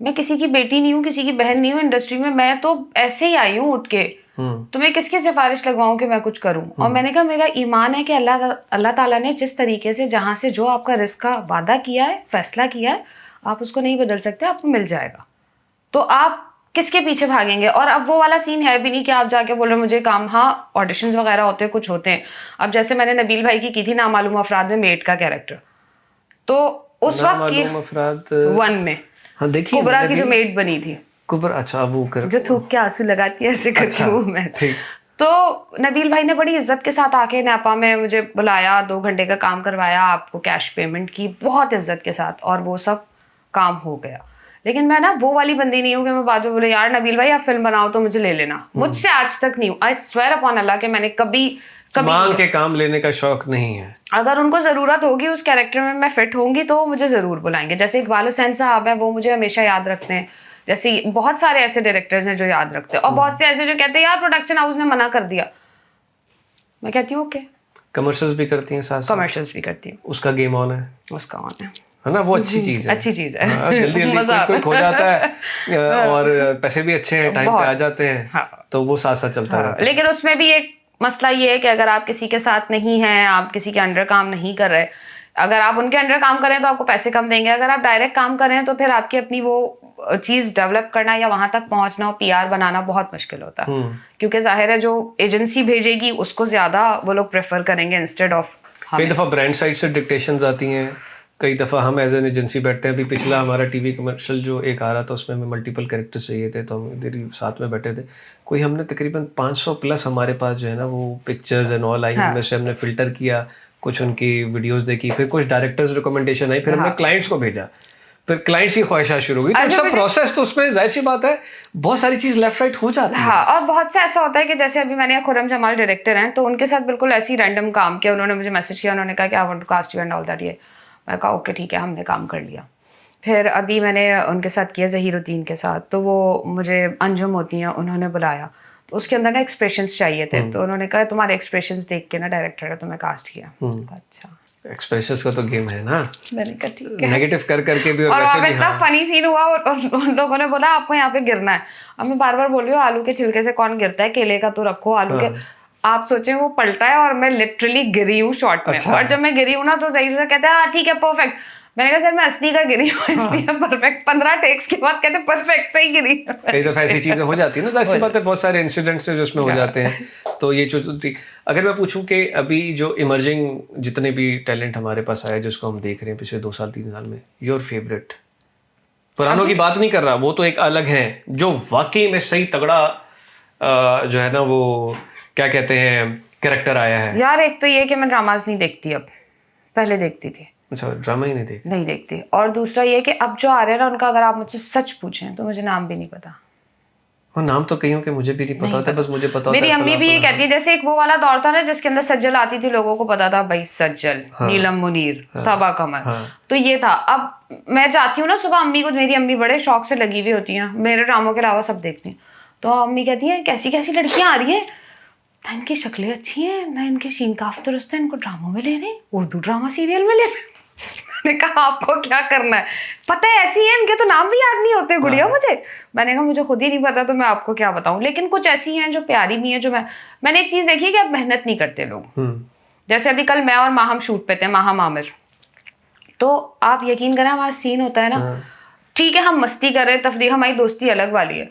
मैं किसी की बेटी नहीं हूँ, किसी की बहन नहीं हूँ इंडस्ट्री में, मैं तो ऐसे ही आई हूँ उठ के, तो मैं किसकी सिफारिश लगवाऊं कि मैं कुछ करूं। और मैंने कहा मेरा ईमान है कि अल्लाह ताला ने जिस तरीके से जहां से जो आपका रिस्क का वादा किया है, फैसला किया है, आप उसको नहीं बदल सकते, आपको मिल जाएगा, तो आप किसके पीछे भागेंगे। और अब वो वाला सीन है भी नहीं कि आप जाके बोल रहे मुझे काम, हाँ ऑडिशंस वगैरह होते हैं, कुछ होते हैं। अब जैसे मैंने नबील भाई की थी नामालूम अफराद में मेड का कैरेक्टर, तो उस वक्त 1 में हाँ देखिए कुबरा की जो मेड बनी थी, कुबरा, अच्छा वो कर जो थूक के आंसू लगाती है ऐसे करती हूँ मैं। तो नबील भाई ने बड़ी इज्जत के साथ आके नैपा में मुझे बुलाया, 2 घंटे का काम करवाया, आपको कैश पेमेंट की बहुत इज्जत के साथ, और वो सब काम हो गया। लेकिन मैं ना वो वाली बंदी नहीं हूँ कि मैं बाद में बोले यार नबील भाई आप फिल्म बनाओ तो मुझे ले लेना, मुझसे आज तक नहीं हूँ। आई स्वेयर अपॉन अल्लाह के मैंने कभी मांग के काम लेने का शौक नहीं है। अगर उनको जरूरत होगी उस कैरेक्टर में मैं फिट होंगी तो मुझे जरूर बुलाएंगे। जैसे इकबाल हुसैन साहब हैं, वो मुझे हमेशा याद रखते हैं। जैसे बहुत सारे ऐसे डायरेक्टर्स हैं जो याद रखते हैं, और बहुत से ऐसे जो कहते हैं यार प्रोडक्शन हाउस ने मना कर दिया, मैं कहती हूँ ओके। कमर्शियल्स भी करती हैं साथ? कमर्शियल्स भी करती हूँ। उसका गेम ऑन है? उसका ऑन है ना, वो अच्छी चीज है। अच्छी चीज है। जल्दी जल्दी कोई खो जाता है और पैसे भी अच्छे हैं, टाइम पे आ जाते हैं, तो वो साथ साथ चलता रहता है। लेकिन उसमें भी एक मसला ये है कि अगर आप किसी के साथ नहीं हैं, आप किसी के अंडर काम नहीं कर रहे, अगर आप उनके अंडर काम करें तो आपको पैसे कम देंगे, अगर आप डायरेक्ट काम करें तो फिर आपकी अपनी वो चीज डेवलप करना या वहां तक पहुंचना और पीआर बनाना बहुत मुश्किल होता है। क्योंकि जाहिर है जो एजेंसी भेजेगी उसको ज्यादा वो लोग प्रेफर करेंगे इंस्टेड ऑफ। कई दफा ब्रांड साइड से डिक्टेशंस आती हैं, कई दफ़ा हम एज एन एजेंसी बैठते हैं। अभी पिछला हमारा टीवी कमर्शियल जो एक आ रहा था उसमें हमें मल्टीपल कैरेक्टर्स चाहिए थे, तो हम इधर ही साथ में बैठे थे। कोई हमने तकरीबन 500 प्लस हमारे पास जो है ना वो पिक्चर्स एंड ऑल आई, उनमें से हमने फ़िल्टर किया, कुछ उनकी वीडियोस देखी, फिर कुछ डायरेक्टर्स रिकमेंडेशन आई, फिर हमने क्लाइंट्स को भेजा, फिर क्लाइंट्स की ख्वाहिशात शुरू हुई। तो सब प्रोसेस, तो उसमें जाहिर सी बात है बहुत सारी चीज लेफ्ट राइट हो जाती है। हाँ, और बहुत से ऐसा होता है कि जैसे अभी मैंने खुर्रम जमाल डायरेक्टर हैं, तो उनके साथ बिल्कुल ऐसी रैंडम काम किया, उन्होंने मुझे मैसेज किया, उन्होंने कहा कि I want to cast you and all that. ये मैं कहा ओके ठीक है, हमने काम कर लिया। फिर अभी मैंने उनके साथ किया ज़हीरुद्दीन के साथ, तो वो मुझे अंजुम होती हैं, उन्होंने बुलाया, तो उसके अंदर ना एक्सप्रेशंस चाहिए थे, तो उन्होंने कहा तुम्हारे एक्सप्रेशंस देख के ना डायरेक्टर ने तुम्हें कास्ट किया। अच्छा, एक्सप्रेशंस का तो गेम है ना। मैंने कहा ठीक है, नेगेटिव कर करके भी। और वहाँ पे इतना फनी सीन हुआ और उन लोगों ने बोला आपको यहाँ पे गिरना है। अब मैं बार बार बोल रही हूँ आलू के छिलके से कौन गिरता है, केले का तो रखो, आलू के। आप सोचें वो पलटा है और मैं लिटरली गिरी हूँ शॉट में। और जब मैं गिरी हूँ ना तो ज़हीर से कहता है हाँ ठीक है परफेक्ट। मैंने कहा सर मैं असली का गिरी हूँ इसलिए परफेक्ट 15 टेक्स के बाद कहते परफेक्ट सही गिरी। कई दफा ऐसी चीजें हो जाती है ना, जाहिर सी बात है, बहुत सारे इंसिडेंट्स जो इसमें हो जाते हैं। तो ये छोटी, अगर मैं पूछूं कि अभी जो इमर्जिंग जितने भी टैलेंट हमारे पास आया जिसको हम देख रहे हैं पिछले 2 साल 3 साल में, योर फेवरेट, पुरानों की बात नहीं कर रहा, वो तो एक अलग है, जो वाकई में सही तगड़ा जो है ना वो क्या कहते हैं कैरेक्टर आया है? यार एक तो ये कि मैं ड्रामाज नहीं देखती अब, पहले देखती थी। अच्छा, ड्रामा ही नहीं देखती। और दूसरा ये कि अब जो आ रहे हैं ना उनका अगर आप मुझसे सच पूछें तो मुझे नाम भी नहीं पता। हाँ, नाम तो कहीं के मुझे भी नहीं पता होता, बस मुझे पता होता है। मेरी अम्मी भी ये कहती है, जैसे एक वो वाला दौर था ना जिसके अंदर सज्जल आती थी, लोगों को पता था भाई सज्जल, नीलम मुनीर, सबा कमर, तो ये था। अब मैं जाती हूँ ना सुबह अम्मी को, मेरी अम्मी बड़े शौक से लगी हुई होती हैं, मेरे ड्रामों के अलावा सब देखती हैं, तो अम्मी कहती है कैसी कैसी लड़कियां आ रही है ना, इनकी शक्लें अच्छी हैं ना, इनके शीनकाफ दुरुस्त है, इनको ड्रामों में ले रहे, उर्दू ड्रामा सीरियल में ले रहे। मैंने कहा आपको क्या करना है, पता है ऐसी है, इनके तो नाम भी याद नहीं होते गुड़िया मुझे। मैंने कहा मुझे खुद ही नहीं पता तो मैं आपको क्या बताऊं, लेकिन कुछ ऐसी हैं जो प्यारी भी हैं, जो मैंने एक चीज देखी है कि अब मेहनत नहीं करते लोग। जैसे अभी कल मैं और माहम शूट पे थे, माहम आमिर, तो आप यकीन करें हमारा सीन होता है ना, ठीक है हम मस्ती कर रहे हैं, तफरीह, हमारी दोस्ती अलग वाली है,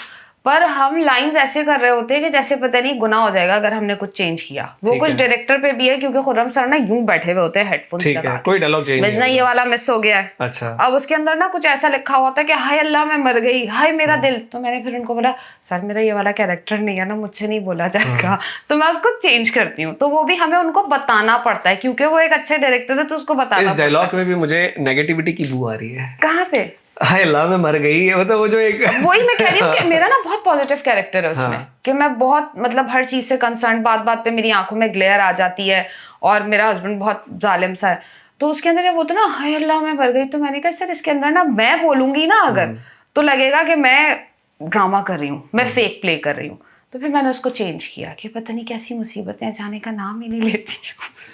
पर हम लाइंस ऐसे कर रहे होते हैं कि जैसे पता नहीं गुनाह हो जाएगा अगर हमने कुछ चेंज किया। वो कुछ डायरेक्टर पे भी है, क्योंकि खुर्रम सर ना यूं बैठे हुए होते हैं हेडफोन्स लगा के, कोई डायलॉग चेंज नहीं, ये वाला मिस हो गया है। अच्छा, अब उसके अंदर ना कुछ ऐसा लिखा हुआ था कि हाय अल्लाह मैं मर गई, हाय मेरा दिल। तो मैंने फिर उनको बोला सर मेरा ये वाला कैरेक्टर नहीं है ना, मुझसे नहीं बोला जाएगा, तो मैं उसको चेंज करती हूँ। तो वो भी हमें उनको बताना पड़ता है, क्योंकि वो एक अच्छे डायरेक्टर है तो उसको बताना। इस डायलॉग में भी मुझे नेगेटिविटी की बू आ रही है। कहाँ पे? हाय अल्लाह मैं मर गई, मतलब वो जो एक वही मैं कह रही हूँ कि मेरा ना बहुत पॉजिटिव कैरेक्टर है उसमें, कि मैं बहुत मतलब हर चीज से कंसर्न, बात बात पे मेरी आंखों में ग्लेयर आ जाती है, और मेरा हस्बैंड बहुत जालिम सा है, तो उसके अंदर जब वो तो ना हाय अल्लाह मैं मर गई, तो मैंने कहा सर इसके अंदर ना मैं बोलूंगी ना अगर तो लगेगा कि मैं ड्रामा कर रही हूँ, मैं फेक प्ले कर रही हूँ। तो फिर मैंने उसको चेंज किया कि पता नहीं कैसी मुसीबतें जाने का नाम ही नहीं लेती।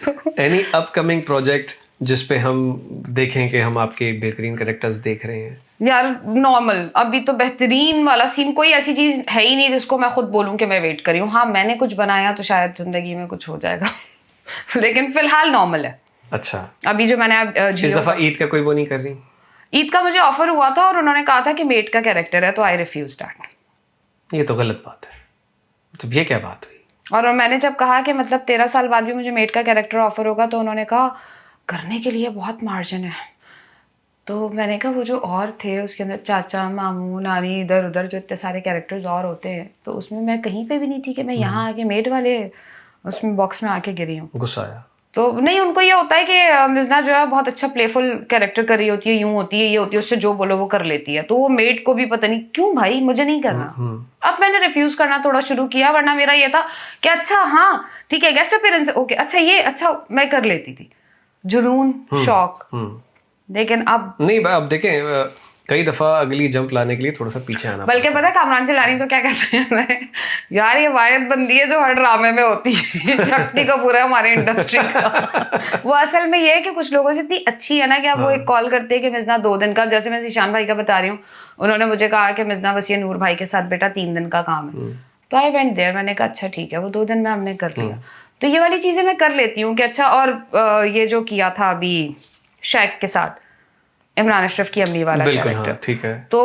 तो एनी अपकमिंग प्रोजेक्ट जिस पे हम देखें कि हम आपके बेहतरीन कैरेक्टर्स देख रहे हैं? यार नॉर्मल, अभी तो बेहतरीन वाला सीन कोई ऐसी चीज है ही नहीं जिसको मैं खुद बोलूं कि मैं वेट करी हूँ। हाँ मैंने कुछ बनाया तो शायद जिंदगी में कुछ हो जाएगा लेकिन फिलहाल नॉर्मल है। अच्छा, अभी जो मैंने इस दफा ईद का कोई वो नहीं कर रही? ईद का मुझे ऑफर हुआ था और उन्होंने कहा था कि मेड का कैरेक्टर है, तो आई रिफ्यूज दैट। ये तो गलत बात है, तो ये क्या बात हुई? और मैंने जब कहा कि मतलब 13 साल बाद भी मुझे मेड का कैरेक्टर ऑफर होगा, तो उन्होंने कहा करने के लिए बहुत मार्जिन है। तो मैंने कहा वो जो और थे उसके अंदर चाचा मामू नानी इधर उधर जो इतने सारे कैरेक्टर्स और होते हैं, तो उसमें मैं कहीं पे भी नहीं थी कि मैं यहाँ आके मेड वाले उसमें बॉक्स में आके गिरी हूँ। गुस्सा आया? तो नहीं, उनको ये होता है कि मिज़ना जो है बहुत अच्छा प्लेफुल कैरेक्टर कर रही होती है, यूं होती है, ये होती है, उससे जो बोलो वो कर लेती है, तो वो मेड को भी पता नहीं क्यों भाई मुझे नहीं करना। अब मैंने रिफ्यूज करना थोड़ा शुरू किया, वरना मेरा ये था कि अच्छा हाँ ठीक है गेस्ट अपीयरेंस ओके, अच्छा ये अच्छा मैं कर लेती थी, जुनून शौक। लेकिन अब नहीं, अब देखें कई दफा अगली जंप लाने के लिए थोड़ा सा पीछे आना, बल्कि पता है कामरान चिलानी तो क्या कहते हैं यार ये वायरत बंदी है जो हर ड्रामे में होती है शक्ति कपूर है हमारे इंडस्ट्री का। वो असल में ये है कि कुछ लोगों से इतनी अच्छी है ना कि अब वो एक कॉल करते हैं कि मिज़ना 2 दिन का, जैसे मैं ईशान भाई का बता रही हूँ, उन्होंने मुझे कहा कि मिज़ना बस ये नूर भाई के साथ बेटा 3 दिन का काम है, तो आई वेंट देयर, मैंने कहा अच्छा ठीक है, वो 2 दिन में हमने कर लिया। तो ये वाली चीजें मैं कर लेती हूँ कि अच्छा। और ये जो किया था अभी शेख के साथ इमरान अशरफ की अम्मी वाला कैरेक्टर, ठीक है, तो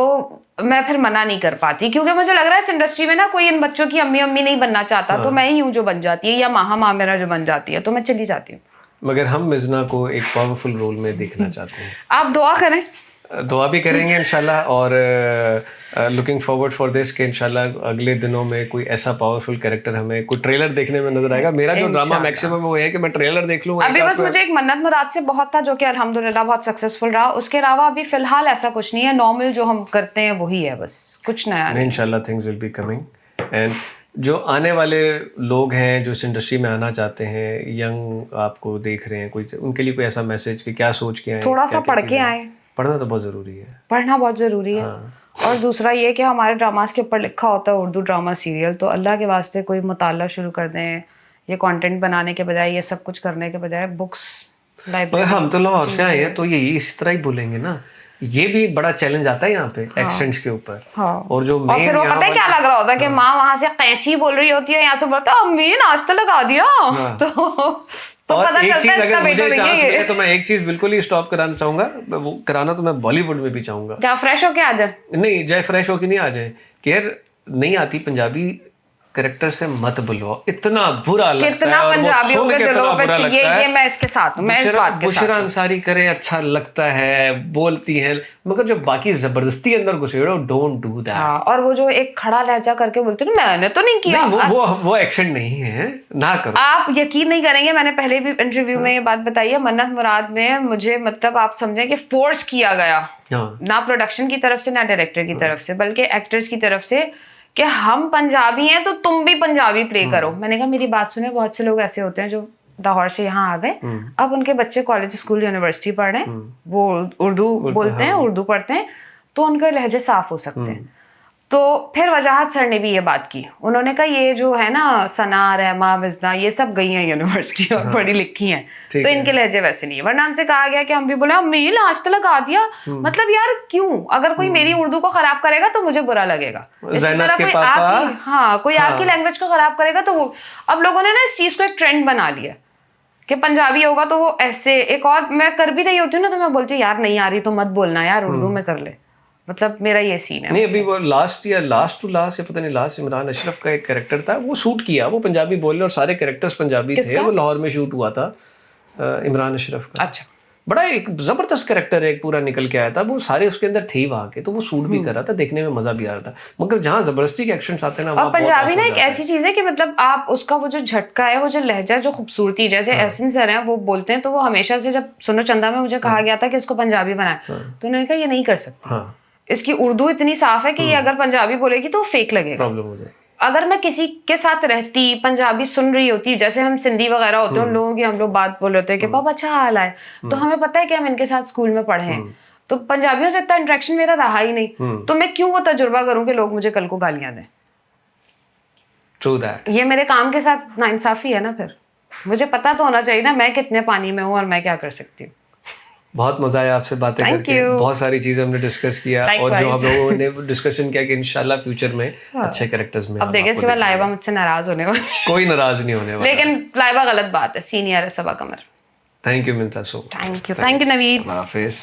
मैं फिर मना नहीं कर पाती, क्योंकि मुझे लग रहा है इस इंडस्ट्री में ना कोई इन बच्चों की अम्मी नहीं बनना चाहता, तो मैं ही हूँ जो बन जाती है, या माहम आमिरा जो बन जाती है, तो मैं चली जाती हूँ। मगर हम मिज़ना को एक पावरफुल रोल में देखना चाहते हैं। आप दुआ करें, दुआ भी करेंगे इंशाल्लाह, और लुकिंग फॉरवर्ड फॉर दिस कि इंशाल्लाह अगले दिनों में कोई ऐसा पावरफुल कैरेक्टर हमें कोई ट्रेलर देखने में नजर आएगा। मेरा जो ड्रामा मैक्सिमम वो है कि मैं ट्रेलर देख लूँ। अभी बस मुझे एक मन्नत मुराद से बहुत था जो कि अल्हम्दुलिल्लाह बहुत सक्सेसफुल रहा, उसके अलावा अभी फिलहाल ऐसा कुछ नहीं है, नॉर्मल जो हम करते हैं वही है, बस कुछ नया नहीं। इंशाल्लाह things will be coming, and जो आने वाले लोग हैं जो इस इंडस्ट्री में आना चाहते हैं, यंग आपको देख रहे हैं, कोई उनके लिए कोई ऐसा मैसेज कि क्या सोच के आए? थोड़ा सा पढ़ के आए, पढ़ना तो बहुत ज़रूरी है, पढ़ना बहुत ज़रूरी है। और दूसरा ये कि हमारे ड्रामास के ऊपर लिखा होता है उर्दू ड्रामा सीरियल, तो अल्लाह के वास्ते कोई मुताला शुरू कर दें, ये कंटेंट बनाने के बजाय, ये सब कुछ करने के बजाय बुक्स लाइब्रेरी। हम तो लाहौर से आए हैं तो यही इसी तरह ही बोलेंगे ना ये भी बड़ा चैलेंज आता है यहाँ पे एक्सेंट्स के ऊपर। और जो और फिर वो पता है क्या लग रहा होता है कि माँ वहां से कैंची बोल रही होती है, यहाँ से बोलता है अम्मी नाश्ता लगा दिया। तो और पता एक चीज चलता है अगर मुझे चांस ये। मिले तो मैं एक चीज बिल्कुल ही स्टॉप कराना चाहूंगा, वो कराना तो मैं बॉलीवुड में भी चाहूंगा। क्या फ्रेश होके आ जाए? नहीं, जय फ्रेश होके नहीं आ जाए, केयर नहीं आती पंजाबी कैरेक्टर से मत बुलवाओ, इतना बुरा लगता है। कितना पंजाबियों के दिलों पे ये मैं इसके साथ हूं, मैं इस बात के साथ। बुशरा अंसारी करे अच्छा लगता है, बोलती है, मगर जब बाकी जबरदस्ती अंदर घुसेड़ो, डोंट डू दैट। और वो जो एक खड़ा लहजा करके बोलते ना, मैंने तो नहीं किया। वो एक्सेंट नहीं है, ना करो। आप यकीन नहीं करेंगे, मैंने पहले भी इंटरव्यू में ये बात बताई है, मन्नत मुराद में मुझे मतलब आप समझें कि फोर्स किया गया, ना प्रोडक्शन की तरफ से ना डायरेक्टर की तरफ से, बल्कि एक्टर्स की तरफ से, कि हम पंजाबी हैं तो तुम भी पंजाबी प्ले करो। मैंने कहा मेरी बात सुने, बहुत से लोग ऐसे होते हैं जो लाहौर से यहाँ आ गए, अब उनके बच्चे कॉलेज स्कूल यूनिवर्सिटी पढ़ रहे हैं, वो उर्दू बोलते हैं, उर्दू पढ़ते हैं, तो उनके लहजे साफ हो सकते हैं। तो फिर वजाहत सर ने भी ये बात की, उन्होंने कहा ये जो है ना सना, रहमा, विजना, ये सब गई हैं यूनिवर्सिटी और पढ़ी लिखी हैं, तो इनके लहजे वैसे नहीं है। वरना हमसे कहा गया कि हम भी बोले अम्मी नाश्ता लगा दिया, मतलब यार क्यों? अगर कोई मेरी उर्दू को खराब करेगा तो मुझे बुरा लगेगा, इसी तरह कोई आपकी कोई आपकी लैंग्वेज को खराब करेगा तो वो, अब लोगों ने ना इस चीज को एक ट्रेंड बना लिया कि पंजाबी होगा तो वो ऐसे। एक और मैं कर भी रही होती हूँ ना, तो मैं बोलती हूँ यार नहीं आ रही तो मत बोलना यार, उर्दू में कर ले, मतलब मेरा ये सीन है। नहीं, अभी वो लास्ट या पता नहीं लास्ट इमरान अशरफ का एक कैरेक्टर था, वो शूट किया, वो पंजाबी बोले और सारे कैरेक्टर्स पंजाबी थे, वो लाहौर में शूट हुआ था इमरान अशरफ का। अच्छा, बड़ा एक जबरदस्त कैरेक्टर एक पूरा निकल के आया था, वो सारे उसके अंदर थे वहाँ के, तो वो शूट भी कर रहा था, देखने में मजा भी आ रहा था। मगर जहाँ जबरदस्ती के एक्शंस आते हैं ना, और पंजाबी ना एक ऐसी चीज है कि मतलब आप उसका वो जो झटका है, वो जो लहजा, जो खूबसूरती, जैसे एहसन सर हैं वो बोलते हैं, तो वो हमेशा से, जब सुनो चंदा में मुझे कहा गया था कि इसको पंजाबी बनाए, तो उन्होंने कहा ये नहीं कर सकते, इसकी उर्दू इतनी साफ है कि ये अगर पंजाबी बोलेगी तो फेक लगेगा, प्रॉब्लम हो जाएगी। अगर मैं किसी के साथ रहती, पंजाबी सुन रही होती, जैसे हम सिंधी वगैरह होते हैं, उन लोगों की हम लोग बात बोल रहे थे कि पापा अच्छा हाल है, तो हमें पता है कि हम इनके साथ स्कूल में पढ़े हैं, तो पंजाबियों से इतना इंटरेक्शन मेरा रहा ही नहीं, तो मैं क्यों वो तजुर्बा करूं कि लोग मुझे कल को गालियां दें। True that. ये मेरे काम के साथ नाइंसाफी है ना, फिर मुझे पता तो होना चाहिए ना मैं कितने पानी में हूँ और मैं क्या कर सकती हूँ। बहुत मजा आया आपसे बातें करके, बहुत सारी चीजें हमने डिस्कस किया, और जो हम लोगों ने डिस्कशन किया कि इंशाल्लाह फ्यूचर में अच्छे कैरेक्टर्स में। अब देखिए इसके बाद लाइबा मुझसे नाराज होने वाली, कोई नाराज नहीं होने वाला, लेकिन लाइबा गलत बात है, सीनियर है Saba Qamar. Thank you Minta, so thank you Naveed, Hafiz.